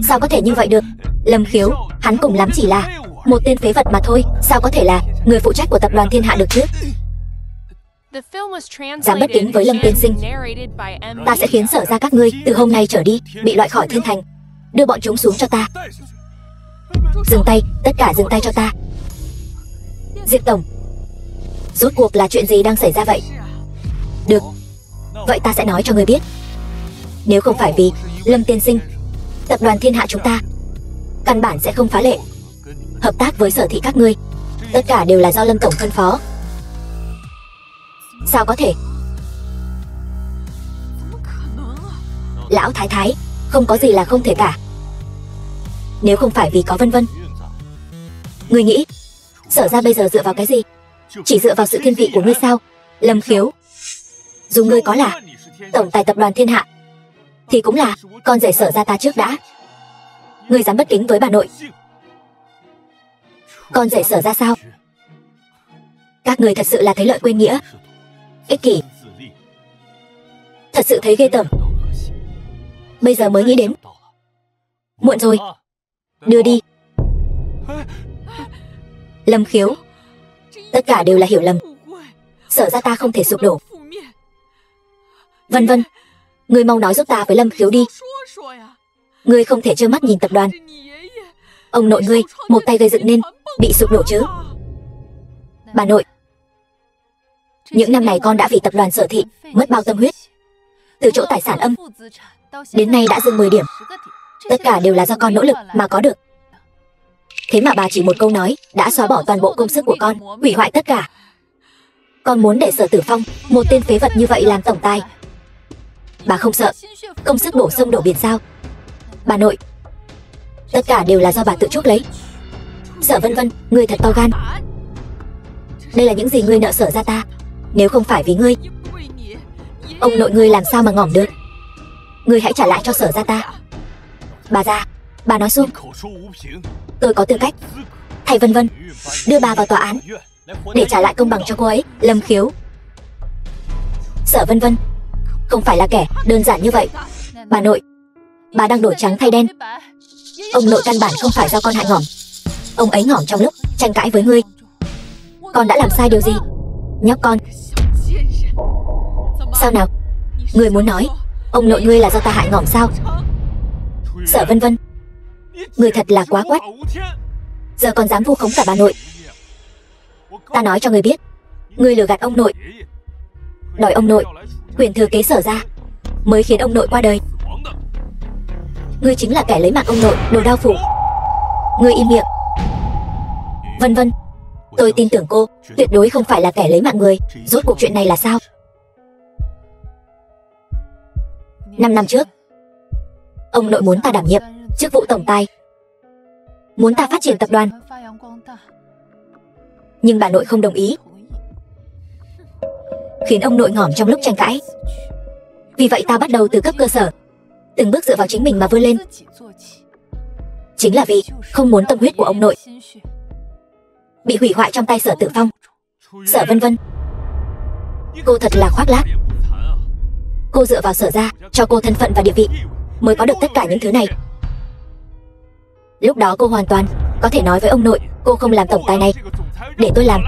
sao có thể như vậy được? Lâm Khiếu, hắn cùng lắm chỉ là một tên phế vật mà thôi, sao có thể là người phụ trách của tập đoàn Thiên Hạ được chứ? Dám bất kính với Lâm tiên sinh, ta sẽ khiến Sở gia các ngươi từ hôm nay trở đi bị loại khỏi thiên thành. Đưa bọn chúng xuống cho ta. Dừng tay, tất cả dừng tay cho ta. Diệp tổng, rốt cuộc là chuyện gì đang xảy ra vậy? Được, vậy ta sẽ nói cho ngươi biết. Nếu không phải vì Lâm tiên sinh, tập đoàn Thiên Hạ chúng ta căn bản sẽ không phá lệ hợp tác với Sở Thị các ngươi. Tất cả đều là do Lâm tổng phân phó. Sao có thể? Lão Thái Thái, không có gì là không thể cả. Nếu không phải vì có Vân Vân, ngươi nghĩ Sở ra bây giờ dựa vào cái gì? Chỉ dựa vào sự thiên vị của ngươi sao? Lâm Khiếu, dù ngươi có là tổng tài tập đoàn Thiên Hạ thì cũng là con rể Sở ra ta trước đã. Ngươi dám bất kính với bà nội? Con rể Sở ra sao? Các người thật sự là thấy lợi quên nghĩa, ích kỷ, thật sự thấy ghê tởm. Bây giờ mới nghĩ đến, muộn rồi. Đưa đi. Lâm Khiếu, tất cả đều là hiểu lầm. Sở ra ta không thể sụp đổ. Vân Vân, ngươi mau nói giúp ta với Lâm Khiếu đi. Ngươi không thể trơ mắt nhìn tập đoàn ông nội ngươi một tay gây dựng nên bị sụp đổ chứ. Bà nội, những năm này con đã vì tập đoàn Sở Thị mất bao tâm huyết. Từ chỗ tài sản âm đến nay đã dâng 10 điểm. Tất cả đều là do con nỗ lực mà có được. Thế mà bà chỉ một câu nói đã xóa bỏ toàn bộ công sức của con, hủy hoại tất cả. Con muốn để Sở Tử Phong, một tên phế vật như vậy làm tổng tài. Bà không sợ công sức đổ sông đổ biển sao? Bà nội, tất cả đều là do bà tự chuốc lấy. Sở Vân Vân, ngươi thật to gan. Đây là những gì ngươi nợ Sở ra ta. Nếu không phải vì ngươi, ông nội ngươi làm sao mà ngỏm được. Ngươi hãy trả lại cho Sở ra ta. Bà già, bà nói suông. Tôi có tư cách thay Vân Vân đưa bà vào tòa án để trả lại công bằng cho cô ấy. Lâm Khiếu, Sở Vân Vân không phải là kẻ đơn giản như vậy. Bà nội, bà đang đổi trắng thay đen. Ông nội căn bản không phải do con hại ngỏm. Ông ấy ngỏm trong lúc tranh cãi với ngươi. Con đã làm sai điều gì? Nhóc con. Sao nào? Ngươi muốn nói ông nội ngươi là do ta hại ngỏm sao? Sở Vân Vân, ngươi thật là quá quắt. Giờ còn dám vu khống cả bà nội. Ta nói cho ngươi biết, ngươi lừa gạt ông nội, đòi ông nội quyền thừa kế Sở ra, mới khiến ông nội qua đời. Ngươi chính là kẻ lấy mạng ông nội, đồ đao phủ. Ngươi im miệng. Vân Vân, tôi tin tưởng cô tuyệt đối không phải là kẻ lấy mạng người. Rốt cuộc chuyện này là sao? 5 năm trước, ông nội muốn ta đảm nhiệm chức vụ tổng tài, muốn ta phát triển tập đoàn, nhưng bà nội không đồng ý, khiến ông nội ngỏm trong lúc tranh cãi. Vì vậy ta bắt đầu từ cấp cơ sở, từng bước dựa vào chính mình mà vươn lên. Chính là vì không muốn tâm huyết của ông nội bị hủy hoại trong tay Sở Tử Phong. Sở Vân Vân, cô thật là khoác lác. Cô dựa vào Sở ra cho cô thân phận và địa vị mới có được tất cả những thứ này. Lúc đó cô hoàn toàn Có thể nói với ông nội cô không làm tổng tài này, để tôi làm.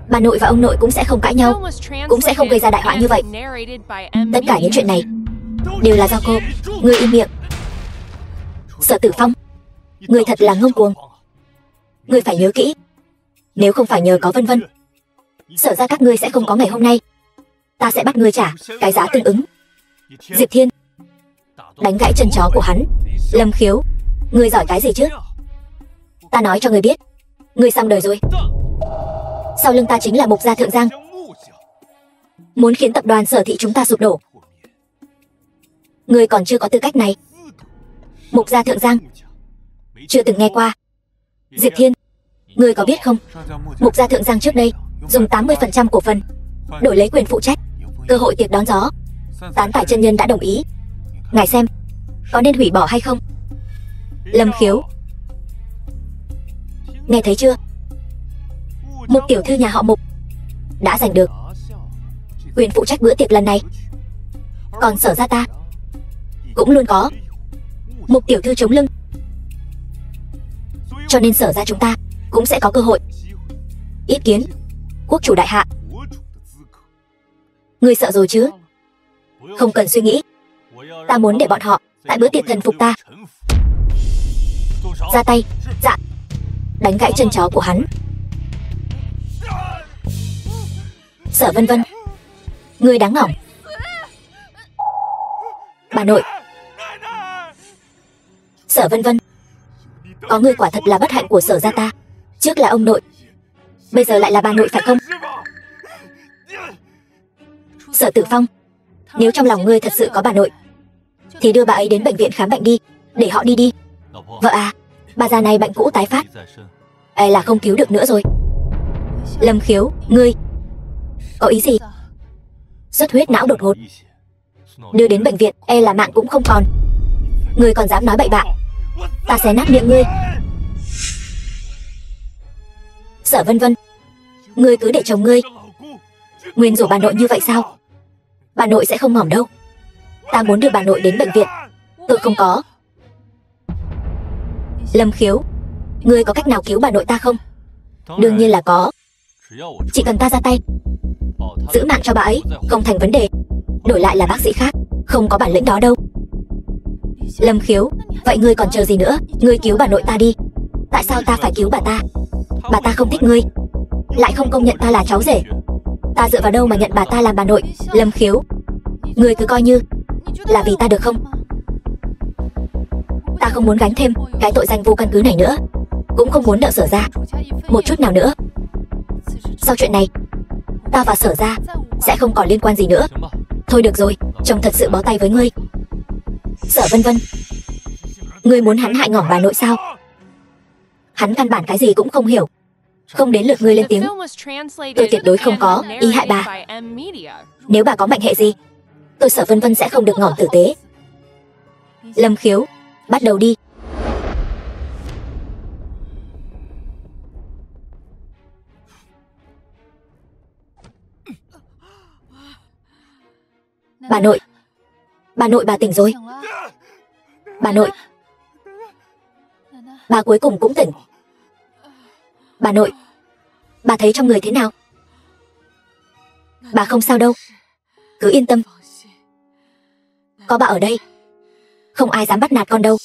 Bà nội và ông nội cũng sẽ không cãi nhau, cũng sẽ không gây ra đại họa như vậy. Tất cả những chuyện này đều là do cô. Ngươi im miệng. Sở Tử Phong, ngươi thật là ngông cuồng. Ngươi phải nhớ kỹ, nếu không phải nhờ có Vân Vân, Sở ra các ngươi sẽ không có ngày hôm nay. Ta sẽ bắt ngươi trả cái giá tương ứng. Diệp Thiên đánh gãy chân chó của hắn. Lâm Khiếu, ngươi giỏi cái gì chứ? Ta nói cho ngươi biết, ngươi xong đời rồi. Sau lưng ta chính là Mục gia Thượng Giang, muốn khiến tập đoàn Sở thị chúng ta sụp đổ. Ngươi còn chưa có tư cách này. Mục gia Thượng Giang, chưa từng nghe qua. Diệp Thiên, ngươi có biết không, Mục gia Thượng Giang trước đây dùng 80% cổ phần đổi lấy quyền phụ trách cơ hội tiệc đón gió. Tán Tài chân nhân đã đồng ý. Ngài xem, có nên hủy bỏ hay không? Lâm Khiếu, nghe thấy chưa? Mục tiểu thư nhà họ Mục đã giành được quyền phụ trách bữa tiệc lần này. Còn Sở ra ta cũng luôn có Mục tiểu thư chống lưng, cho nên Sở ra chúng ta cũng sẽ có cơ hội. Ý kiến quốc chủ đại hạ. Ngươi sợ rồi chứ? Không cần suy nghĩ, ta muốn để bọn họ tại bữa tiệc thần phục ta. Ra tay. Dạ. Đánh gãy chân chó của hắn. Sở Vân Vân, ngươi đáng ngỏng. Bà nội. Sở Vân Vân, có ngươi quả thật là bất hạnh của Sở gia ta. Trước là ông nội, bây giờ lại là bà nội phải không? Sở Tử Phong, nếu trong lòng ngươi thật sự có bà nội thì đưa bà ấy đến bệnh viện khám bệnh đi, để họ đi đi. Vợ à, bà già này bệnh cũ tái phát, e là không cứu được nữa rồi. Lâm Khiếu, ngươi có ý gì? Xuất huyết não đột ngột, đưa đến bệnh viện e là mạng cũng không còn. Ngươi còn dám nói bậy bạ, ta xé nát miệng ngươi. Sở Vân Vân, ngươi cứ để chồng ngươi nguyên rủa bà nội như vậy sao? Bà nội sẽ không ngỏm đâu. Ta muốn đưa bà nội đến bệnh viện, tôi không có. Lâm Khiếu, ngươi có cách nào cứu bà nội ta không? Đương nhiên là có. Chỉ cần ta ra tay giữ mạng cho bà ấy không thành vấn đề. Đổi lại là bác sĩ khác không có bản lĩnh đó đâu. Lâm Khiếu, vậy ngươi còn chờ gì nữa? Ngươi cứu bà nội ta đi. Tại sao ta phải cứu bà ta? Bà ta không thích ngươi, lại không công nhận ta là cháu rể. Ta dựa vào đâu mà nhận bà ta làm bà nội? Lâm Khiếu, ngươi cứ coi như là vì ta được không? Ta không muốn gánh thêm cái tội danh vô căn cứ này nữa, cũng không muốn nợ Sở ra một chút nào nữa. Sau chuyện này, ta và Sở ra sẽ không còn liên quan gì nữa. Thôi được rồi, chồng thật sự bó tay với ngươi. Sở Vân Vân, ngươi muốn hắn hại ngỏm bà nội sao? Hắn căn bản cái gì cũng không hiểu. Không đến lượt ngươi lên tiếng. Tôi tuyệt đối không có ý hại bà. Nếu bà có mệnh hệ gì, tôi Sở Vân Vân sẽ không được ngỏm tử tế. Lâm Khiếu, bắt đầu đi. Bà nội, bà tỉnh rồi. Bà nội, bà cuối cùng cũng tỉnh. Bà nội, bà thấy trong người thế nào? Bà không sao đâu, cứ yên tâm. Có bà ở đây, không ai dám bắt nạt con đâu.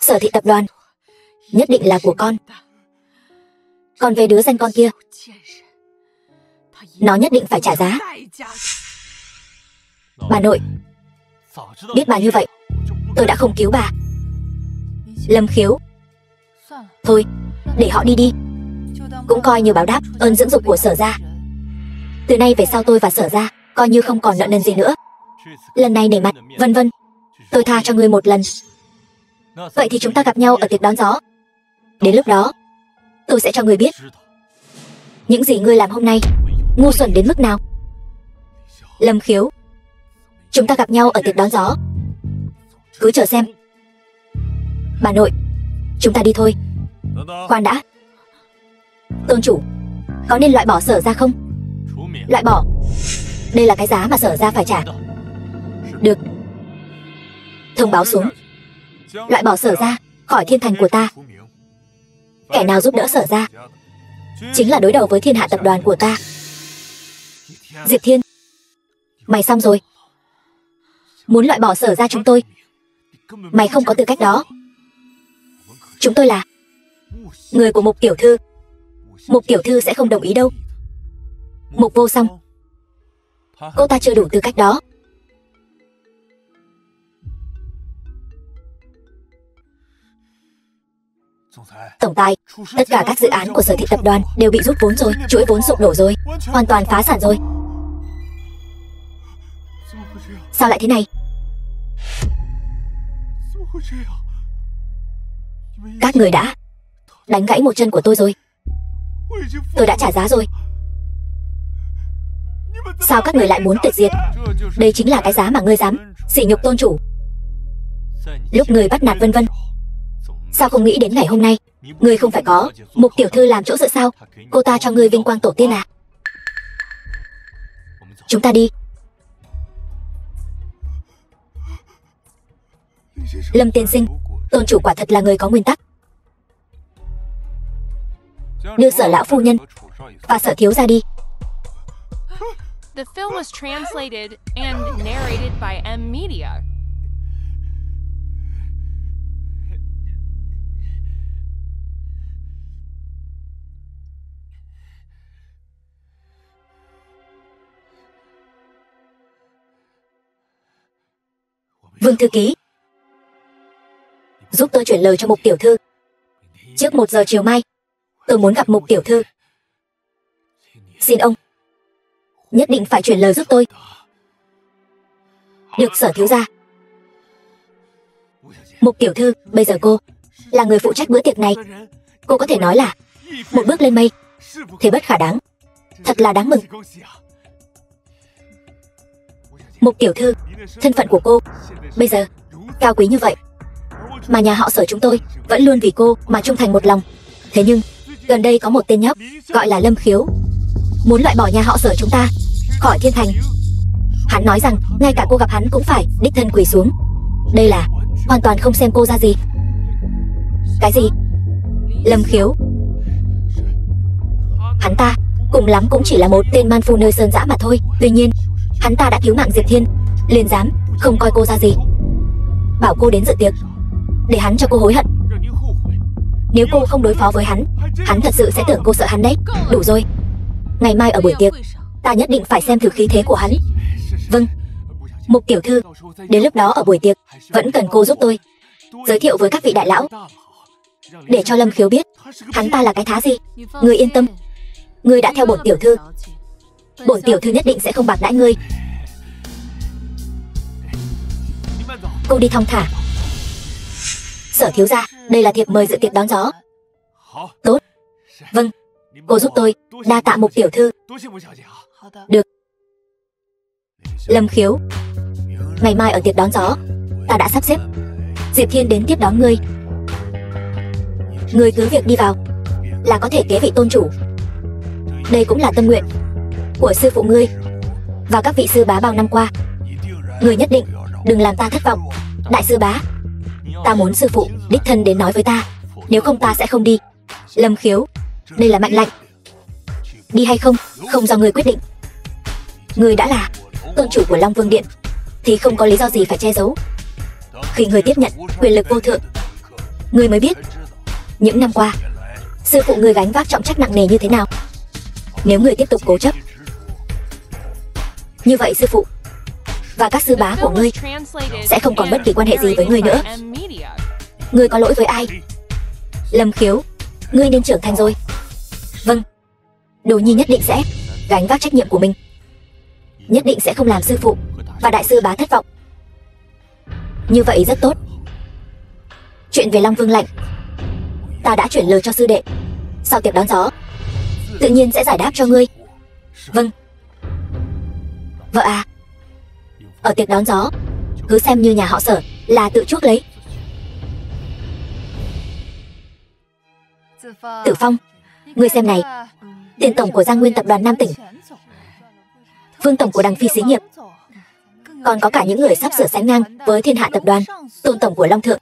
Sở thị tập đoàn nhất định là của con. Còn về đứa danh con kia, nó nhất định phải trả giá. Bà nội, biết bà như vậy, tôi đã không cứu bà. Lâm Khiếu, thôi, để họ đi đi. Cũng coi như báo đáp ơn dưỡng dục của Sở gia. Từ nay về sau tôi và Sở gia coi như không còn nợ nần gì nữa. Lần này nể mặt, Vân Vân, tôi tha cho ngươi một lần. Vậy thì chúng ta gặp nhau ở tiệc đón gió. Đến lúc đó, tôi sẽ cho ngươi biết những gì ngươi làm hôm nay ngu xuẩn đến mức nào. Lâm Khiếu, chúng ta gặp nhau ở tiệc đón gió. Cứ chờ xem. Bà nội, chúng ta đi thôi. Khoan đã. Tôn chủ, có nên loại bỏ Sở ra không? Loại bỏ. Đây là cái giá mà Sở ra phải trả. Được. Thông báo xuống. loại bỏ Sở gia khỏi thiên thành của ta. Kẻ nào giúp đỡ Sở gia chính là đối đầu với Thiên Hạ tập đoàn của ta. Diệp Thiên, mày xong rồi. Muốn loại bỏ Sở gia chúng tôi, mày không có tư cách đó. Chúng tôi là người của Mục tiểu thư. Mục tiểu thư sẽ không đồng ý đâu. Mục Vô Song, cô ta chưa đủ tư cách đó. Tổng tài, tất cả các dự án của Sở thị tập đoàn đều bị rút vốn rồi, chuỗi vốn sụp đổ rồi, hoàn toàn phá sản rồi. Sao lại thế này? Các người đã đánh gãy một chân của tôi rồi. Tôi đã trả giá rồi. Sao các người lại muốn tuyệt diệt? Đây chính là cái giá mà ngươi dám sỉ nhục tôn chủ. Lúc ngươi bắt nạt Vân Vân, sao không nghĩ đến ngày hôm nay? Ngươi không phải có Mục tiểu thư làm chỗ dựa sao? Cô ta cho ngươi vinh quang tổ tiên à? Chúng ta đi. Lâm tiên sinh, tôn chủ quả thật là người có nguyên tắc. Đưa Sở lão phu nhân và Sở thiếu gia đi. The film was translated and narrated by M Media. Vương thư ký, giúp tôi chuyển lời cho Mục tiểu thư. Trước 1 giờ chiều mai, tôi muốn gặp Mục tiểu thư. Xin ông nhất định phải chuyển lời giúp tôi. Được Sở thiếu gia. Mục tiểu thư, bây giờ cô là người phụ trách bữa tiệc này. Cô có thể nói là một bước lên mây, thế bất khả đáng. Thật là đáng mừng. Mục tiểu thư, thân phận của cô bây giờ cao quý như vậy, mà nhà họ Sở chúng tôi vẫn luôn vì cô mà trung thành một lòng. Thế nhưng gần đây có một tên nhóc gọi là Lâm Khiếu muốn loại bỏ nhà họ Sở chúng ta khỏi thiên thành. Hắn nói rằng ngay cả cô gặp hắn cũng phải đích thân quỳ xuống. Đây là hoàn toàn không xem cô ra gì. Cái gì? Lâm Khiếu? Hắn ta cùng lắm cũng chỉ là một tên man phu nơi sơn dã mà thôi. Tuy nhiên hắn ta đã cứu mạng Diệp Thiên, liền dám không coi cô ra gì, bảo cô đến dự tiệc để hắn cho cô hối hận. Nếu cô không đối phó với hắn, hắn thật sự sẽ tưởng cô sợ hắn đấy. Đủ rồi. Ngày mai ở buổi tiệc, ta nhất định phải xem thử khí thế của hắn. Vâng, Mục tiểu thư, đến lúc đó ở buổi tiệc vẫn cần cô giúp tôi giới thiệu với các vị đại lão, để cho Lâm Khiếu biết hắn ta là cái thá gì. Ngươi yên tâm, ngươi đã theo bổn tiểu thư, bổn tiểu thư nhất định sẽ không bạc đãi ngươi. Cô đi thong thả. Sở thiếu gia, đây là thiệp mời dự tiệc đón gió. Tốt. Vâng, cô giúp tôi. Đa tạ Mục tiểu thư. Được. Lâm Khiếu, ngày mai ở tiệc đón gió, ta đã sắp xếp Diệp Thiên đến tiếp đón ngươi. Ngươi cứ việc đi vào là có thể kế vị tôn chủ. Đây cũng là tâm nguyện của sư phụ ngươi và các vị sư bá bao năm qua. Ngươi nhất định đừng làm ta thất vọng. Đại sư bá, ta muốn sư phụ đích thân đến nói với ta, nếu không ta sẽ không đi. Lâm Khiếu, đây là mệnh lệnh. Đi hay không, không do ngươi quyết định. Ngươi đã là tôn chủ của Long Vương Điện thì không có lý do gì phải che giấu. Khi ngươi tiếp nhận quyền lực vô thượng, ngươi mới biết những năm qua sư phụ ngươi gánh vác trọng trách nặng nề như thế nào. Nếu ngươi tiếp tục cố chấp như vậy, sư phụ và các sư bá của ngươi sẽ không còn bất kỳ quan hệ gì với ngươi nữa. Ngươi có lỗi với ai? Lâm Khiếu, ngươi nên trưởng thành rồi. Vâng, Đồ Nhi nhất định sẽ gánh vác trách nhiệm của mình, nhất định sẽ không làm sư phụ và đại sư bá thất vọng. Như vậy rất tốt. Chuyện về Long Vương lệnh ta đã chuyển lời cho sư đệ. Sau tiệc đón gió tự nhiên sẽ giải đáp cho ngươi. Vâng. Vợ à, ở tiệc đón gió cứ xem như nhà họ Sở là tự chuốc lấy. Tử Phong, ngươi xem này, tiền tổng của Giang Nguyên tập đoàn Nam tỉnh, Vương tổng của Đằng Phi xí nghiệp, còn có cả những người sắp sửa sánh ngang với Thiên Hạ tập đoàn, tôn tổng của Long Thượng,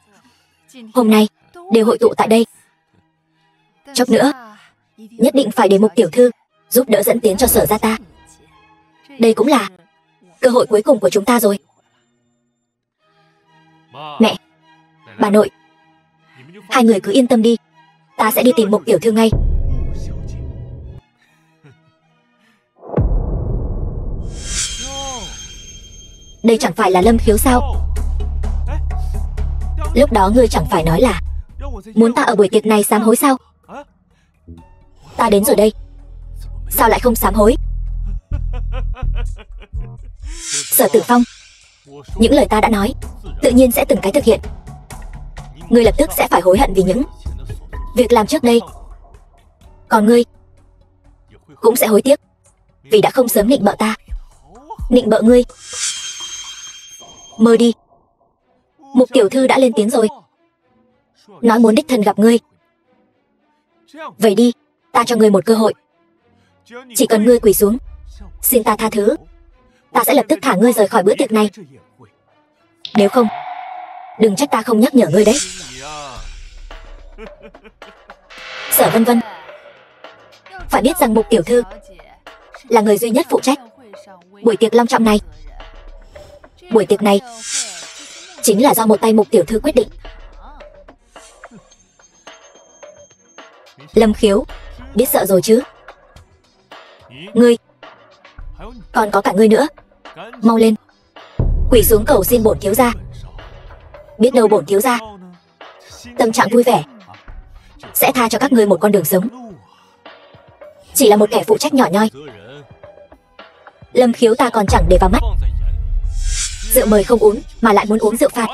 hôm nay đều hội tụ tại đây. Chốc nữa, nhất định phải để Mục tiểu thư giúp đỡ dẫn tiến cho Sở gia ta. Đây cũng là cơ hội cuối cùng của chúng ta rồi. Mẹ, bà nội, hai người cứ yên tâm đi, ta sẽ đi tìm Mục tiểu thư ngay. Đây chẳng phải là Lâm Khiếu sao? Lúc đó ngươi chẳng phải nói là muốn ta ở buổi tiệc này sám hối sao? Ta đến rồi đây, sao lại không sám hối? Sở Tử Phong, những lời ta đã nói tự nhiên sẽ từng cái thực hiện. Ngươi lập tức sẽ phải hối hận vì những việc làm trước đây. Còn ngươi cũng sẽ hối tiếc vì đã không sớm nịnh bợ ta. Nịnh bợ ngươi. Mơ đi, Mục tiểu thư đã lên tiếng rồi, nói muốn đích thân gặp ngươi. Vậy đi, ta cho ngươi một cơ hội. Chỉ cần ngươi quỳ xuống xin ta tha thứ, ta sẽ lập tức thả ngươi rời khỏi bữa tiệc này. Nếu không, đừng trách ta không nhắc nhở ngươi đấy. Sở Vân Vân, phải biết rằng Mục tiểu thư là người duy nhất phụ trách buổi tiệc long trọng này. Buổi tiệc này chính là do một tay Mục tiểu thư quyết định. Lâm Khiếu, biết sợ rồi chứ? Ngươi, còn có cả ngươi nữa, mau lên, quỳ xuống cầu xin bổn thiếu gia. Biết đâu bổn thiếu gia tâm trạng vui vẻ sẽ tha cho các ngươi một con đường sống. Chỉ là một kẻ phụ trách nhỏ nhoi, Lâm Khiếu ta còn chẳng để vào mắt. Rượu mời không uống mà lại muốn uống rượu phạt,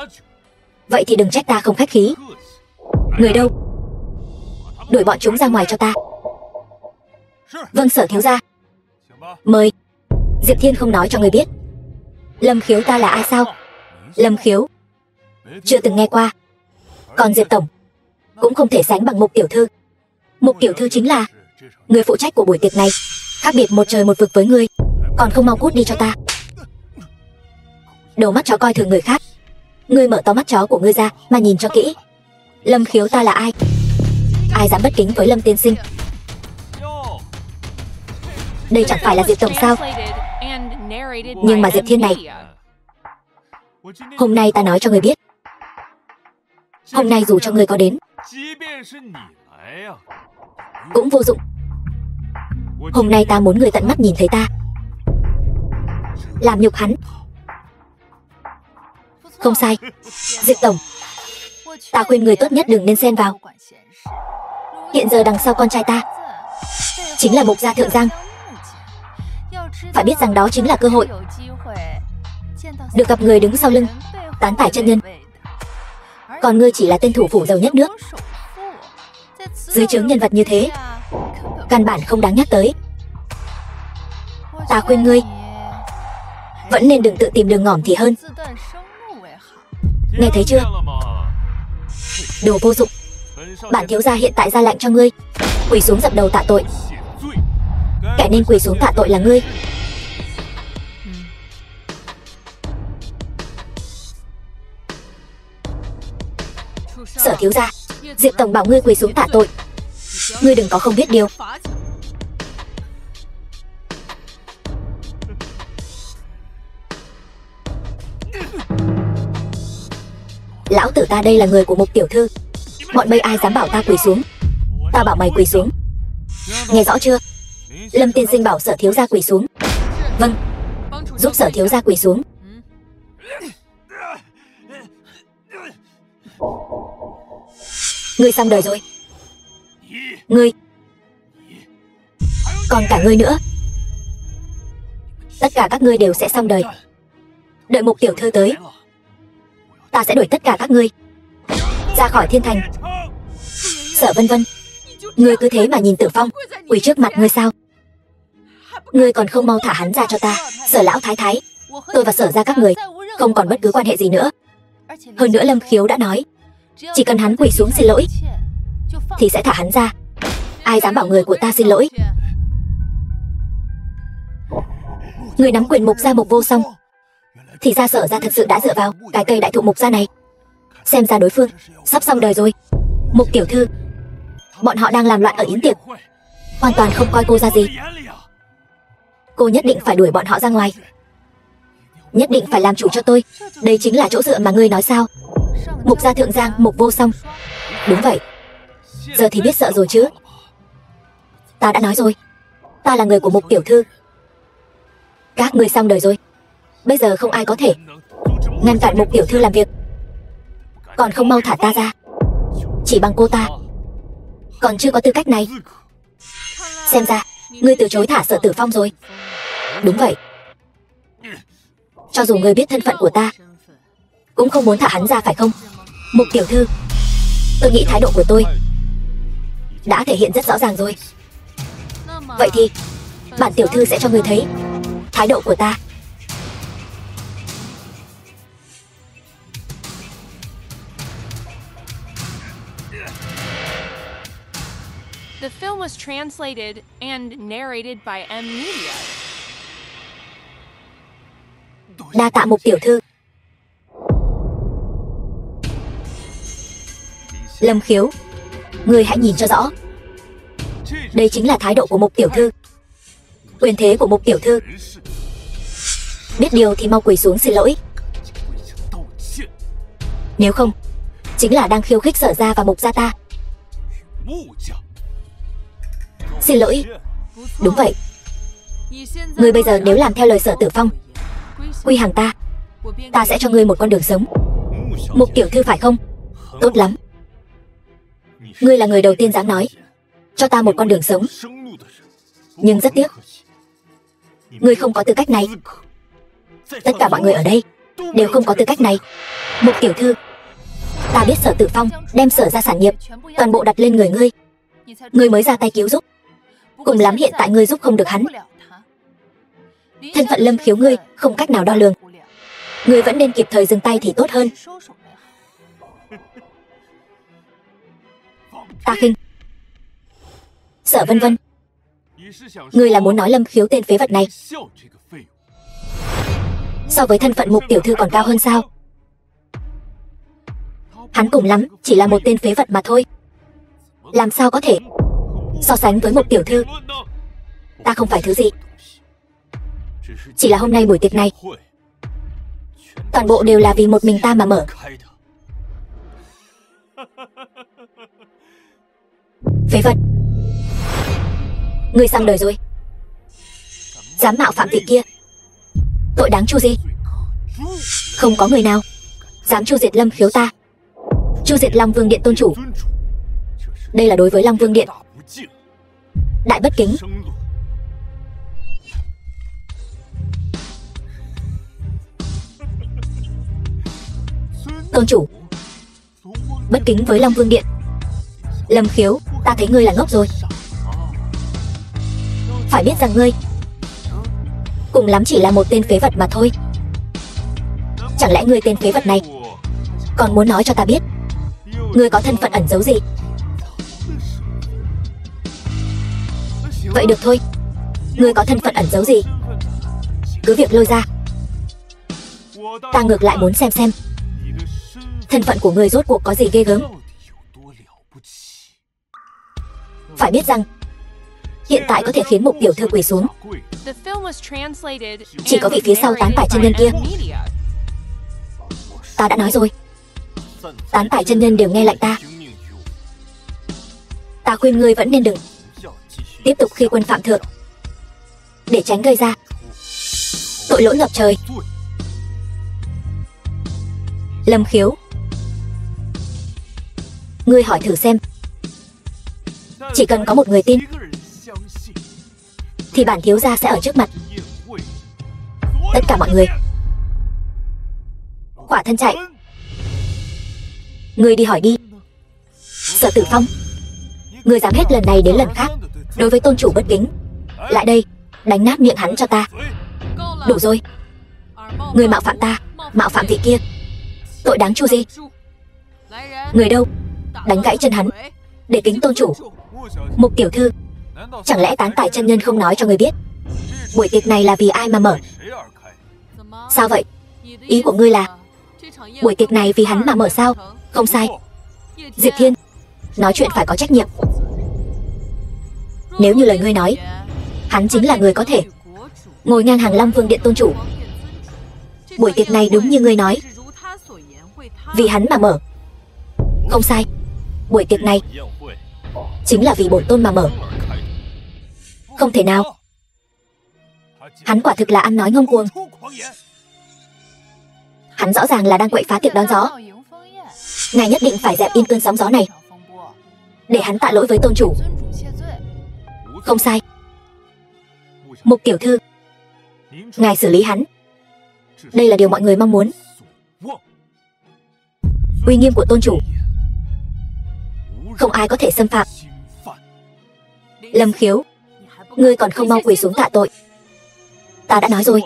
vậy thì đừng trách ta không khách khí. Người đâu? Đuổi bọn chúng ra ngoài cho ta. Vâng Sở thiếu gia. Mời. Diệp Thiên không nói cho người biết Lâm Khiếu ta là ai sao? Lâm Khiếu chưa từng nghe qua. Còn Diệp tổng cũng không thể sánh bằng Mục tiểu thư. Mục tiểu thư chính là người phụ trách của buổi tiệc này, khác biệt một trời một vực với ngươi. Còn không mau cút đi cho ta. Đồ mắt chó coi thường người khác, ngươi mở to mắt chó của ngươi ra mà nhìn cho kỹ. Lâm Khiếu ta là ai? Ai dám bất kính với Lâm tiên sinh? Đây chẳng phải là Diệp tổng sao? Nhưng mà Diệp Thiên này, hôm nay ta nói cho người biết, hôm nay dù cho người có đến cũng vô dụng. Hôm nay ta muốn người tận mắt nhìn thấy ta làm nhục hắn. Không sai, Diệp tổng, ta khuyên người tốt nhất đừng nên xen vào. Hiện giờ đằng sau con trai ta chính là Mục gia thượng giang. Phải biết rằng đó chính là cơ hội được gặp người đứng sau lưng tán tải chân nhân. Còn ngươi chỉ là tên thủ phủ giàu nhất nước, dưới trướng nhân vật như thế căn bản không đáng nhắc tới. Ta khuyên ngươi vẫn nên đừng tự tìm đường ngỏm thì hơn. Nghe thấy chưa? Đồ vô dụng. Bản thiếu gia hiện tại ra lệnh cho ngươi quỳ xuống dập đầu tạ tội. Kẻ nên quỳ xuống tạ tội là ngươi. Sở thiếu gia, Diệp tổng bảo ngươi quỳ xuống tạ tội. Ngươi đừng có không biết điều. Lão tử ta đây là người của Mục tiểu thư, bọn bây ai dám bảo ta quỳ xuống? Ta bảo mày quỳ xuống. Nghe rõ chưa? Lâm tiên sinh bảo Sở thiếu gia quỳ xuống. Vâng, giúp Sở thiếu gia quỳ xuống. Ngươi xong đời rồi. Ngươi, còn cả ngươi nữa. Tất cả các ngươi đều sẽ xong đời. Đợi Mục tiểu thư tới, ta sẽ đuổi tất cả các ngươi ra khỏi thiên thành. Sở Vân Vân, ngươi cứ thế mà nhìn Tử Phong quỳ trước mặt ngươi sao? Ngươi còn không mau thả hắn ra cho ta. Sở lão thái thái, tôi và Sở ra các người không còn bất cứ quan hệ gì nữa. Hơn nữa Lâm Khiếu đã nói, chỉ cần hắn quỳ xuống xin lỗi thì sẽ thả hắn ra. Ai dám bảo người của ta xin lỗi? Người nắm quyền Mục gia Mục Vô Song, thì ra Sở ra thực sự đã dựa vào cái cây đại thụ Mục gia này. Xem ra đối phương sắp xong đời rồi. Mục tiểu thư, bọn họ đang làm loạn ở yến tiệc, hoàn toàn không coi cô ra gì. Cô nhất định phải đuổi bọn họ ra ngoài. Nhất định phải làm chủ cho tôi. Đây chính là chỗ dựa mà ngươi nói sao? Mục gia thượng giang, Mục vô song. Đúng vậy. Giờ thì biết sợ rồi chứ. Ta đã nói rồi, ta là người của Mục tiểu thư. Các ngươi xong đời rồi. Bây giờ không ai có thể ngăn cản Mục tiểu thư làm việc. Còn không mau thả ta ra. Chỉ bằng cô ta còn chưa có tư cách này. Xem ra ngươi từ chối thả Sở Tử Phong rồi. Đúng vậy. Cho dù ngươi biết thân phận của ta, cũng không muốn thả hắn ra phải không? Mục tiểu thư, tôi nghĩ thái độ của tôi đã thể hiện rất rõ ràng rồi. Vậy thì bản tiểu thư sẽ cho ngươi thấy thái độ của ta. The film was translated and narrated by M Media. Đa tạ Mục tiểu thư. Lâm Khiếu, ngươi hãy nhìn cho rõ. Đây chính là thái độ của Mục tiểu thư, quyền thế của Mục tiểu thư. Biết điều thì mau quỳ xuống xin lỗi. Nếu không, chính là đang khiêu khích Sở gia và Mục gia ta. Xin lỗi. Đúng vậy. Ngươi bây giờ nếu làm theo lời Sở Tử Phong, quy hàng ta, ta sẽ cho ngươi một con đường sống. Mục tiểu thư phải không? Tốt lắm. Ngươi là người đầu tiên dám nói cho ta một con đường sống. Nhưng rất tiếc, ngươi không có tư cách này. Tất cả mọi người ở đây đều không có tư cách này. Mục tiểu thư, ta biết Sở Tử Phong đem Sở gia sản nghiệp toàn bộ đặt lên người ngươi, ngươi mới ra tay cứu giúp. Cùng lắm hiện tại ngươi giúp không được hắn. Thân phận Lâm Khiếu ngươi không cách nào đo lường. Ngươi vẫn nên kịp thời dừng tay thì tốt hơn. Ta khinh. Sở Vân Vân, ngươi là muốn nói Lâm Khiếu tên phế vật này so với thân phận Mục tiểu thư còn cao hơn sao? Hắn cùng lắm chỉ là một tên phế vật mà thôi. Làm sao có thể so sánh với Mục tiểu thư? Ta không phải thứ gì. Chỉ là hôm nay buổi tiệc này toàn bộ đều là vì một mình ta mà mở. Phế vật, ngươi xong đời rồi. Dám mạo phạm vị kia, tội đáng chu gì? Không có người nào dám chu diệt Lâm Khiếu ta, chu diệt Long Vương Điện tôn chủ. Đây là đối với Long Vương Điện đại bất kính. Tôn chủ bất kính với Long Vương Điện. Lâm Khiếu, ta thấy ngươi là ngốc rồi. Phải biết rằng ngươi cùng lắm chỉ là một tên phế vật mà thôi. Chẳng lẽ ngươi tên phế vật này còn muốn nói cho ta biết ngươi có thân phận ẩn giấu gì? Vậy được thôi, ngươi có thân phận ẩn giấu gì cứ việc lôi ra. Ta ngược lại muốn xem thân phận của ngươi rốt cuộc có gì ghê gớm. Phải biết rằng hiện tại có thể khiến Mục tiểu thư quỳ xuống chỉ có vị phía sau Tán Tài chân nhân kia. Ta đã nói rồi, Tán Tài chân nhân đều nghe lệnh ta. Ta khuyên ngươi vẫn nên đừng tiếp tục khi quân phạm thượng, để tránh gây ra tội lỗi ngập trời. Lâm Khiếu, ngươi hỏi thử xem, chỉ cần có một người tin thì bản thiếu gia sẽ ở trước mặt tất cả mọi người khỏa thân chạy. Ngươi đi hỏi đi. Sở Tử Phong, ngươi dám hết lần này đến lần khác đối với tôn chủ bất kính. Lại đây, đánh nát miệng hắn cho ta. Đủ rồi. Ngươi mạo phạm ta, mạo phạm vị kia, tội đáng chu gì? Người đâu? Đánh gãy chân hắn để kính tôn chủ. Mục tiểu thư, chẳng lẽ Tán Tài chân nhân không nói cho người biết buổi tiệc này là vì ai mà mở? Sao vậy? Ý của ngươi là buổi tiệc này vì hắn mà mở sao? Không sai. Diệp Thiên, nói chuyện phải có trách nhiệm. Nếu như lời ngươi nói, hắn chính là người có thể ngồi ngang hàng Long Vương Điện tôn chủ. Buổi tiệc này đúng như ngươi nói, vì hắn mà mở. Không sai, buổi tiệc này chính là vì bổn tôn mà mở. Không thể nào. Hắn quả thực là ăn nói ngông cuồng. Hắn rõ ràng là đang quậy phá tiệc đón gió. Ngài nhất định phải dẹp yên cơn sóng gió này, để hắn tạ lỗi với tôn chủ. Không sai. Mục tiểu thư, ngài xử lý hắn. Đây là điều mọi người mong muốn. Uy nghiêm của tôn chủ không ai có thể xâm phạm. Lâm Khiếu, ngươi còn không mau quỳ xuống tạ tội. Ta đã nói rồi,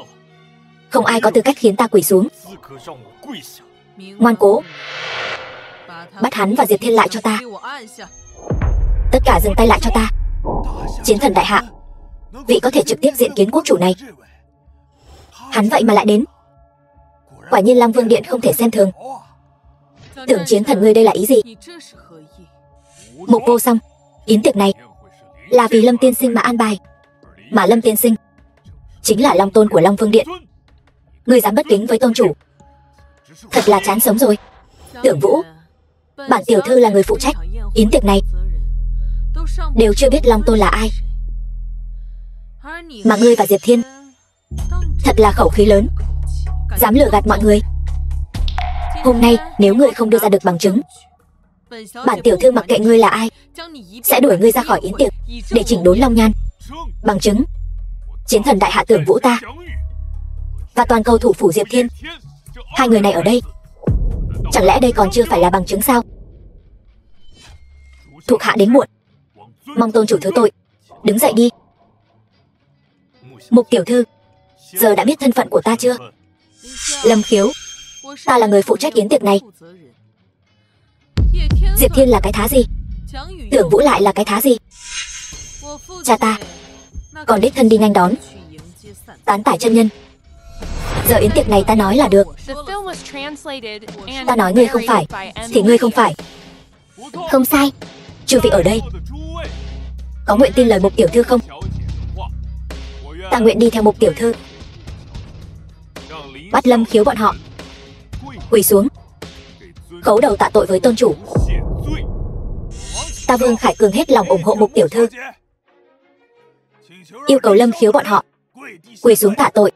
không ai có tư cách khiến ta quỳ xuống. Ngoan cố, bắt hắn và Diệp Thiên lại cho ta. Tất cả dừng tay lại cho ta. Chiến thần đại hạ, vị có thể trực tiếp diện kiến quốc chủ này, hắn vậy mà lại đến. Quả nhiên Long Vương Điện không thể xem thường. Tưởng chiến thần ngươi đây là ý gì? Mục vô song, yến tiệc này là vì Lâm tiên sinh mà an bài, mà Lâm tiên sinh chính là Long tôn của Long Vương Điện. Ngươi dám bất kính với tôn chủ, thật là chán sống rồi. Tưởng Vũ, bản tiểu thư là người phụ trách yến tiệc này, đều chưa biết Long tôn là ai, mà ngươi và Diệp Thiên thật là khẩu khí lớn, dám lừa gạt mọi người. Hôm nay nếu ngươi không đưa ra được bằng chứng, bản tiểu thư mặc kệ ngươi là ai, sẽ đuổi ngươi ra khỏi yến tiệc để chỉnh đốn Long Nhan. Bằng chứng, chiến thần đại hạ Tưởng Vũ ta và toàn cầu thủ phủ Diệp Thiên, hai người này ở đây, chẳng lẽ đây còn chưa phải là bằng chứng sao? Thuộc hạ đến muộn, mong tôn chủ thứ tội. Đứng dậy đi. Mục tiểu thư, giờ đã biết thân phận của ta chưa? Lâm Khiếu, ta là người phụ trách yến tiệc này. Diệp Thiên là cái thá gì? Tưởng Vũ lại là cái thá gì? Cha ta còn đích thân đi nhanh đón tán tải chân nhân. Giờ yến tiệc này ta nói là được. Ta nói ngươi không phải thì ngươi không phải. Không sai. Chư vị ở đây có nguyện tin lời Mục tiểu thư không? Ta nguyện đi theo Mục tiểu thư. Bắt Lâm Khiếu bọn họ quỳ xuống khấu đầu tạ tội với tôn chủ. Ta Vương Khải Cường hết lòng ủng hộ Mục tiểu thư, yêu cầu Lâm Khiếu bọn họ quỳ xuống tạ tội.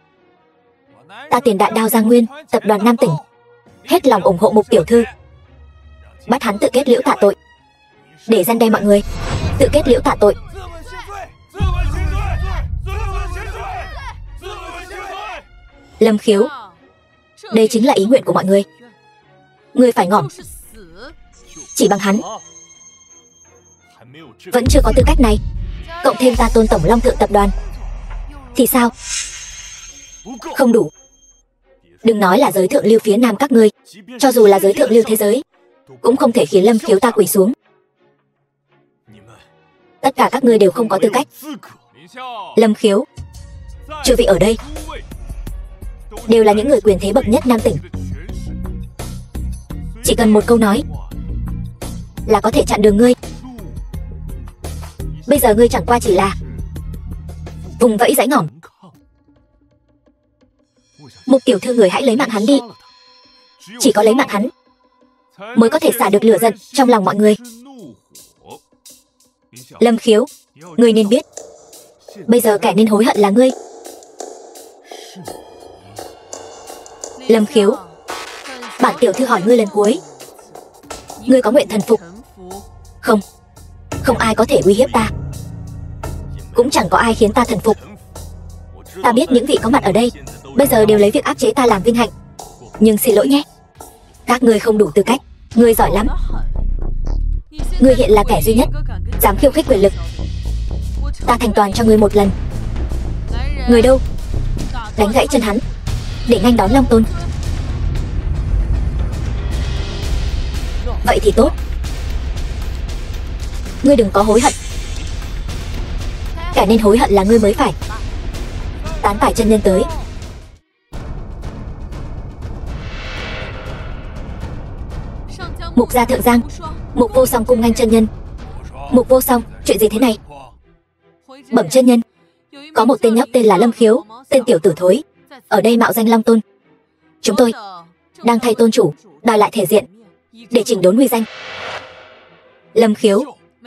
Ta Tiền Đại Đao Giang Nguyên, tập đoàn Nam Tỉnh hết lòng ủng hộ Mục tiểu thư, bắt hắn tự kết liễu tạ tội, để răn đe mọi người. Tự kết liễu tạ tội. Lâm Khiếu, đây chính là ý nguyện của mọi người. Ngươi phải ngỏm. Chỉ bằng hắn vẫn chưa có tư cách này, cộng thêm ta Tôn tổng Long Thượng tập đoàn thì sao? Không đủ. Đừng nói là giới thượng lưu phía Nam các ngươi, cho dù là giới thượng lưu thế giới cũng không thể khiến Lâm Khiếu ta quỳ xuống. Tất cả các ngươi đều không có tư cách. Lâm Khiếu, chư vị ở đây đều là những người quyền thế bậc nhất Nam Tỉnh. Chỉ cần một câu nói là có thể chặn đường ngươi. Bây giờ ngươi chẳng qua chỉ là vùng vẫy dãy ngỏm. Mục tiểu thư người hãy lấy mạng hắn đi. Chỉ có lấy mạng hắn mới có thể xả được lửa giận trong lòng mọi người. Lâm Khiếu, ngươi nên biết, bây giờ kẻ nên hối hận là ngươi. Lâm Khiếu, bản tiểu thư hỏi ngươi lần cuối, ngươi có nguyện thần phục không? Không ai có thể uy hiếp ta, cũng chẳng có ai khiến ta thần phục. Ta biết những vị có mặt ở đây bây giờ đều lấy việc áp chế ta làm vinh hạnh, nhưng xin lỗi nhé, các ngươi không đủ tư cách. Ngươi giỏi lắm. Ngươi hiện là kẻ duy nhất dám khiêu khích quyền lực. Ta thành toàn cho ngươi một lần. Người đâu? Đánh gãy chân hắn để nhanh đón Long Tôn. Vậy thì tốt. Ngươi đừng có hối hận. Kẻ nên hối hận là ngươi mới phải. Tán tải chân nhân tới. Mục gia Thượng Giang. Mục Vô Song cung nghênh chân nhân. Mục Vô Song, chuyện gì thế này? Bẩm chân nhân, có một tên nhóc tên là Lâm Khiếu, tên tiểu tử thối, ở đây mạo danh Long Tôn. Chúng tôi đang thay tôn chủ đòi lại thể diện để chỉnh đốn uy danh. Lâm Khiếu,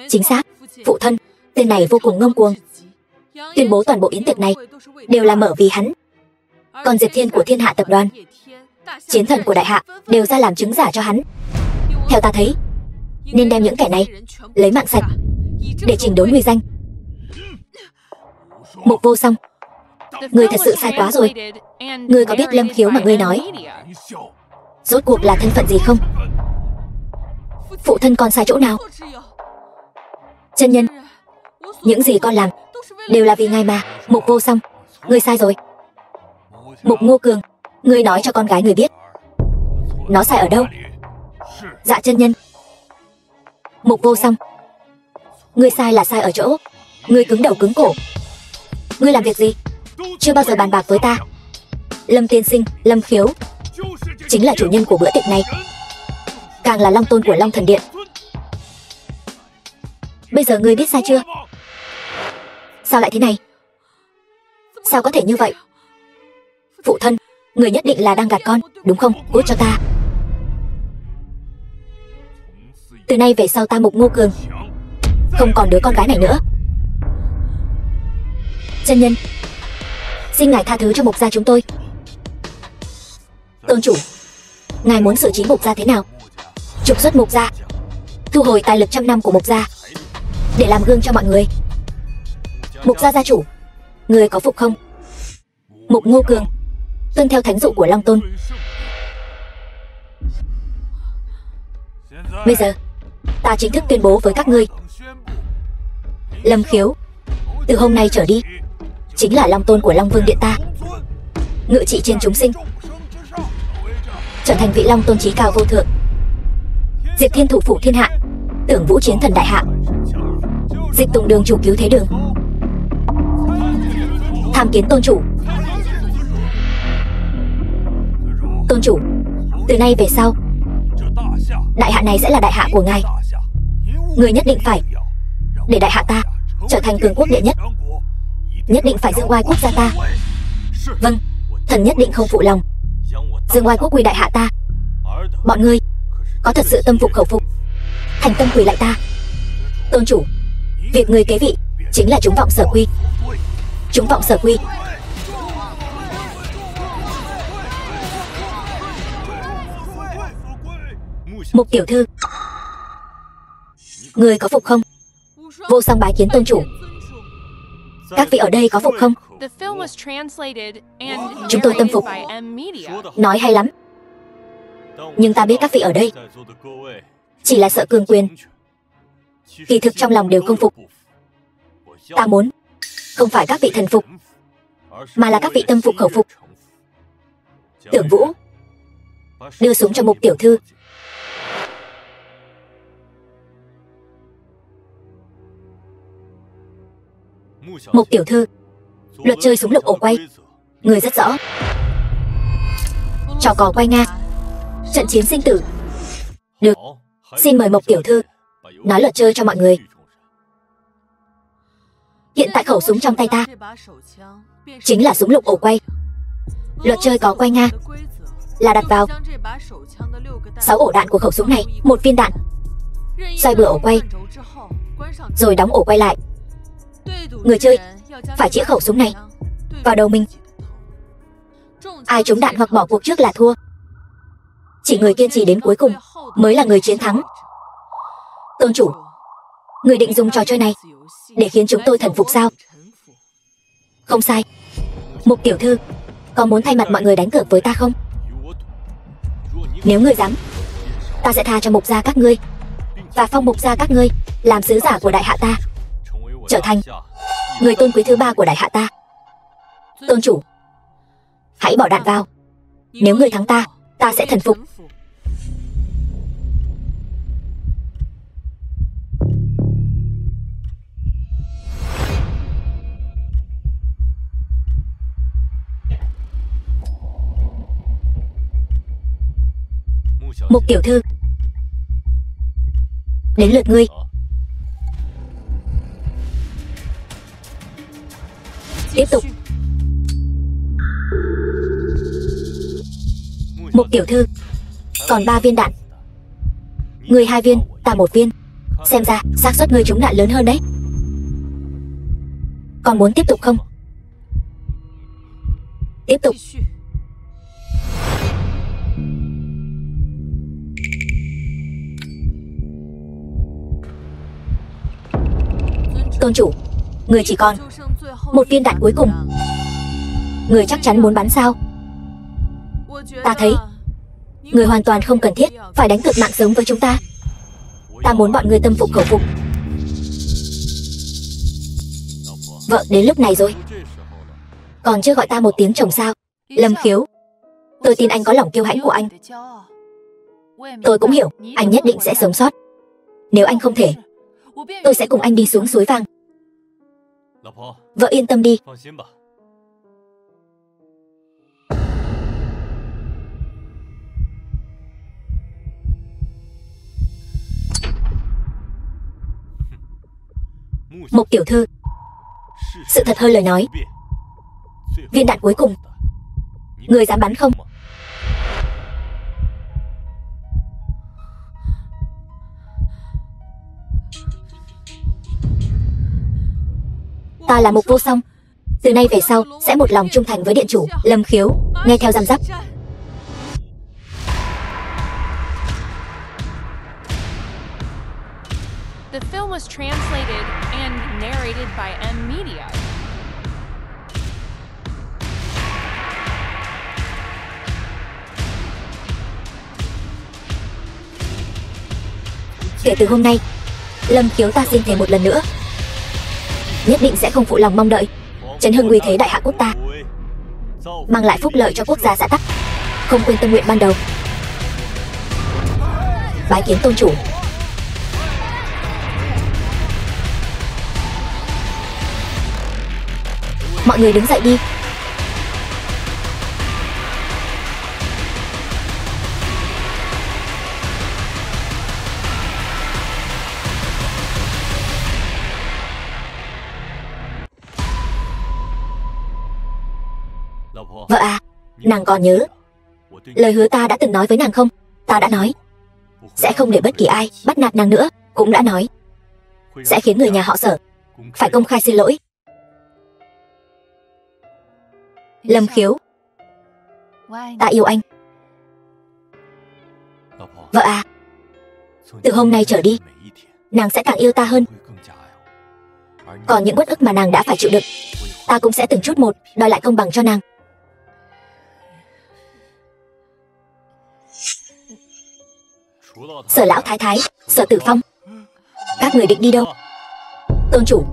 chính xác, phụ thân. Tên này vô cùng ngông cuồng, tuyên bố toàn bộ yến tiệc này đều là mở vì hắn. Còn Diệp Thiên của Thiên Hạ tập đoàn, chiến thần của Đại Hạ đều ra làm chứng giả cho hắn. Theo ta thấy, nên đem những kẻ này lấy mạng sạch để chỉnh đốn uy danh. Mục Vô Song, ngươi thật sự sai quá rồi. Ngươi có biết Lâm Khiếu mà ngươi nói rốt cuộc là thân phận gì không? Phụ thân con sai chỗ nào? Chân nhân, những gì con làm đều là vì ngài mà. Mục Vô Song, ngươi sai rồi. Mục Ngô Cường, ngươi nói cho con gái ngươi biết nó sai ở đâu. Dạ chân nhân. Mục Vô Song, ngươi sai là sai ở chỗ ngươi cứng đầu cứng cổ. Ngươi làm việc gì chưa bao giờ bàn bạc với ta. Lâm tiên sinh, Lâm Khiếu chính là chủ nhân của bữa tiệc này, càng là Long Tôn của Long Thần Điện. Bây giờ ngươi biết sai chưa? Sao lại thế này? Sao có thể như vậy? Phụ thân, người nhất định là đang gạt con, đúng không? Cút cho ta. Từ nay về sau ta Mục Ngô Cường không còn đứa con gái này nữa. Chân nhân, xin ngài tha thứ cho Mục gia chúng tôi. Tôn chủ, ngài muốn xử trí Mục gia thế nào? Trục xuất Mục gia, thu hồi tài lực trăm năm của Mục gia để làm gương cho mọi người. Mục gia gia chủ, người có phục không? Mục Ngô Cường, tuân theo thánh dụ của Long Tôn. Bây giờ ta chính thức tuyên bố với các ngươi, Lâm Khiếu từ hôm nay trở đi chính là Long Tôn của Long Vương Điện ta, ngự trị trên chúng sinh, trở thành vị Long Tôn chí cao vô thượng. Diệp Thiên thủ phủ thiên hạ, Tưởng Vũ chiến thần Đại Hạ, Dịch Tùng đường chủ cứu thế đường, tham kiến tôn chủ. Tôn chủ, từ nay về sau Đại Hạ này sẽ là Đại Hạ của ngài. Người nhất định phải để Đại Hạ ta trở thành cường quốc đệ nhất, nhất định phải dương oai quốc gia ta. Vâng, thần nhất định không phụ lòng. Dương oai quốc quy Đại Hạ ta. Bọn ngươi có thật sự tâm phục khẩu phục, thành tâm quỳ lại ta. Tôn chủ, việc người kế vị chính là chúng vọng sở quy. Chúng vọng sở quy. Mục tiểu thư, người có phục không? Vô Song bái kiến tôn chủ. Các vị ở đây có phục không? Chúng tôi tâm phục. Nói hay lắm. Nhưng ta biết các vị ở đây chỉ là sợ cường quyền, kỳ thực trong lòng đều không phục. Ta muốn không phải các vị thần phục, mà là các vị tâm phục khẩu phục. Tưởng Vũ, đưa súng cho Mục tiểu thư. Mục tiểu thư, luật chơi súng lục ổ quay người rất rõ. Trò cò quay Nga, trận chiến sinh tử. Được, xin mời Mục tiểu thư nói luật chơi cho mọi người. Hiện tại khẩu súng trong tay ta chính là súng lục ổ quay. Luật chơi có quay Nga là đặt vào 6 ổ đạn của khẩu súng này, 1 viên đạn xoay bừa ổ quay, rồi đóng ổ quay lại. Người chơi phải chĩa khẩu súng này vào đầu mình. Ai trúng đạn hoặc bỏ cuộc trước là thua. Chỉ người kiên trì đến cuối cùng mới là người chiến thắng. Tôn chủ, người định dùng trò chơi này để khiến chúng tôi thần phục sao? Không sai. Mục tiểu thư, có muốn thay mặt mọi người đánh cược với ta không? Nếu ngươi dám, ta sẽ tha cho Mục gia các ngươi và phong Mục gia các ngươi làm sứ giả của Đại Hạ ta, trở thành người tôn quý thứ 3 của Đại Hạ ta. Tôn chủ, hãy bỏ đạn vào. Nếu ngươi thắng ta, ta sẽ thần phục. Mục tiểu thư, Đến lượt ngươi. Tiếp tục. Mục tiểu thư, còn 3 viên đạn. Ngươi 2 viên, ta 1 viên. Xem ra xác suất ngươi trúng đạn lớn hơn đấy. Còn muốn tiếp tục không? Tiếp tục. Tôn chủ, người chỉ còn 1 viên đạn cuối cùng. Người chắc chắn muốn bắn sao? Ta thấy người hoàn toàn không cần thiết phải đánh cược mạng sống với chúng ta. Ta muốn bọn người tâm phục khẩu phục. Vợ đến lúc này rồi, còn chưa gọi ta một tiếng chồng sao? Lâm Khiếu, tôi tin anh có lòng kiêu hãnh của anh. Tôi cũng hiểu anh nhất định sẽ sống sót. Nếu anh không thể, tôi sẽ cùng anh đi xuống suối vàng. Vợ yên tâm đi. Mục tiểu thư, sự thật hơn lời nói. Viên đạn cuối cùng, người dám bắn không? Ta là Mục Vô Song, từ nay về sau sẽ một lòng trung thành với điện chủ. Lâm Khiếu, nghe theo giam giáp. The film was translated and narrated by M-Media. Kể từ hôm nay, Lâm Khiếu ta xin thề một lần nữa, nhất định sẽ không phụ lòng mong đợi, chấn hưng uy thế đại hạ quốc ta, mang lại phúc lợi cho quốc gia xã tắc, không quên tâm nguyện ban đầu. Bái kiến tôn chủ. Mọi người đứng dậy đi. Vợ à, nàng còn nhớ lời hứa ta đã từng nói với nàng không? Ta đã nói sẽ không để bất kỳ ai bắt nạt nàng nữa. Cũng đã nói sẽ khiến người nhà họ Sở phải công khai xin lỗi. Lâm Khiếu, ta yêu anh. Vợ à, từ hôm nay trở đi, nàng sẽ càng yêu ta hơn. Còn những uất ức mà nàng đã phải chịu đựng, ta cũng sẽ từng chút một đòi lại công bằng cho nàng. Sở lão thái thái, Sở Tử Phong, các người định đi đâu? Tôn chủ,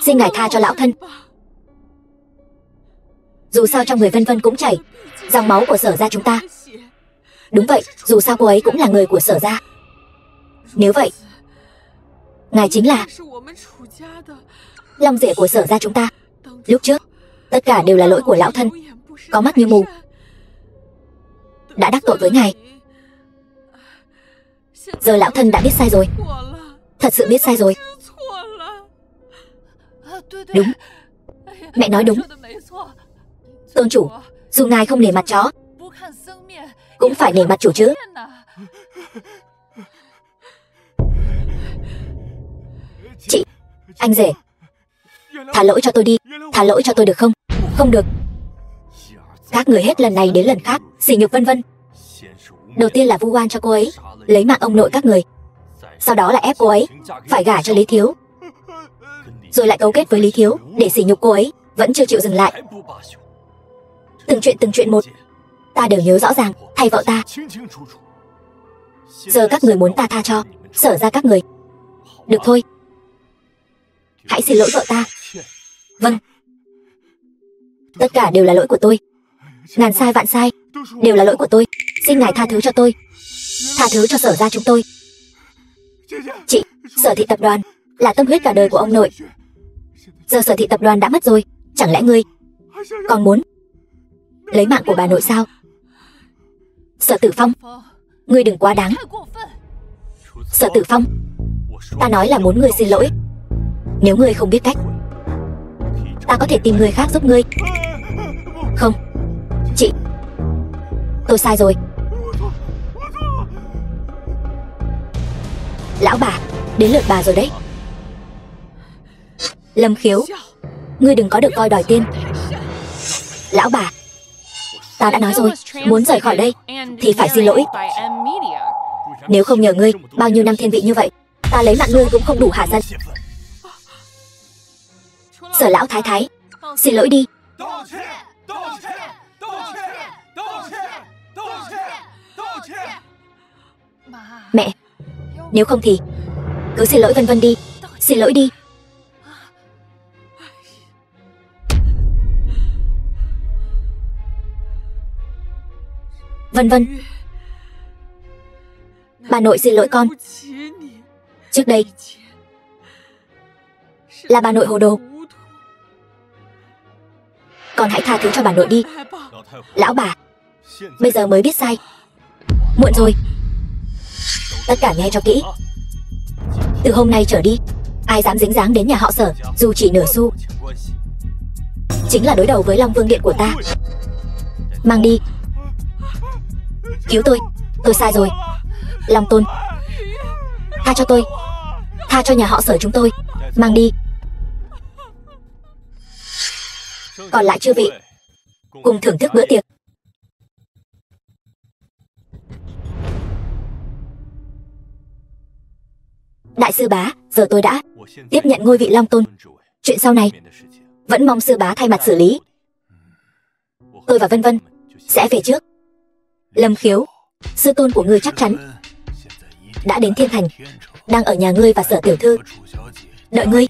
xin ngài tha cho lão thân. Dù sao trong người Vân Vân cũng chảy dòng máu của Sở gia chúng ta. Đúng vậy, dù sao cô ấy cũng là người của Sở gia. Nếu vậy, ngài chính là long rể của Sở gia chúng ta. Lúc trước, tất cả đều là lỗi của lão thân, có mắt như mù, đã đắc tội với ngài. Giờ lão thân đã biết sai rồi, thật sự biết sai rồi. Đúng, mẹ nói đúng. Tôn chủ, dù ngài không nể mặt chó, cũng phải nể mặt chủ chứ. Chị, anh rể, thả lỗi cho tôi đi. Thả lỗi cho tôi được không? Không được. Các người hết lần này đến lần khác sỉ nhục Vân Vân. Đầu tiên là vu oan cho cô ấy lấy mạng ông nội các người, sau đó là ép cô ấy phải gả cho Lý Thiếu, rồi lại cấu kết với Lý Thiếu để sỉ nhục cô ấy. Vẫn chưa chịu dừng lại. Từng chuyện một, ta đều nhớ rõ ràng. Thay vợ ta, giờ các người muốn ta tha cho Sở ra các người. Được thôi, hãy xin lỗi vợ ta. Vâng, tất cả đều là lỗi của tôi. Ngàn sai vạn sai đều là lỗi của tôi. Xin ngài tha thứ cho tôi, tha thứ cho Sở ra chúng tôi. Chị, Sở thị tập đoàn là tâm huyết cả đời của ông nội. Giờ Sở thị tập đoàn đã mất rồi, chẳng lẽ ngươi còn muốn lấy mạng của bà nội sao? Sở Tử Phong, ngươi đừng quá đáng. Sở Tử Phong, ta nói là muốn ngươi xin lỗi. Nếu ngươi không biết cách, ta có thể tìm người khác giúp ngươi. Không, chị, tôi sai rồi. Lão bà, đến lượt bà rồi đấy. Lâm Khiếu, ngươi đừng có được coi đòi tiền. Lão bà, ta đã nói rồi, muốn rời khỏi đây thì phải xin lỗi. Nếu không nhờ ngươi, bao nhiêu năm thiên vị như vậy, ta lấy mạng ngươi cũng không đủ hạ giận. Sở lão thái thái, xin lỗi đi. Mẹ, nếu không thì cứ xin lỗi Vân Vân đi. Xin lỗi đi. Vân Vân, bà nội xin lỗi con. Trước đây là bà nội hồ đồ, con hãy tha thứ cho bà nội đi. Lão bà, bây giờ mới biết sai, muộn rồi. Tất cả nghe cho kỹ. Từ hôm nay trở đi, ai dám dính dáng đến nhà họ Sở, dù chỉ nửa xu, chính là đối đầu với Long Vương Điện của ta. Mang đi. Cứu tôi sai rồi. Long Tôn, tha cho tôi, tha cho nhà họ Sở chúng tôi. Mang đi. Còn lại chư vị, cùng thưởng thức bữa tiệc. Đại sư bá, giờ tôi đã tiếp nhận ngôi vị Long Tôn. Chuyện sau này vẫn mong sư bá thay mặt xử lý. Tôi và Vân Vân sẽ về trước. Lâm Khiếu, sư tôn của ngươi chắc chắn đã đến Thiên Thành, đang ở nhà ngươi và Sở tiểu thư đợi ngươi.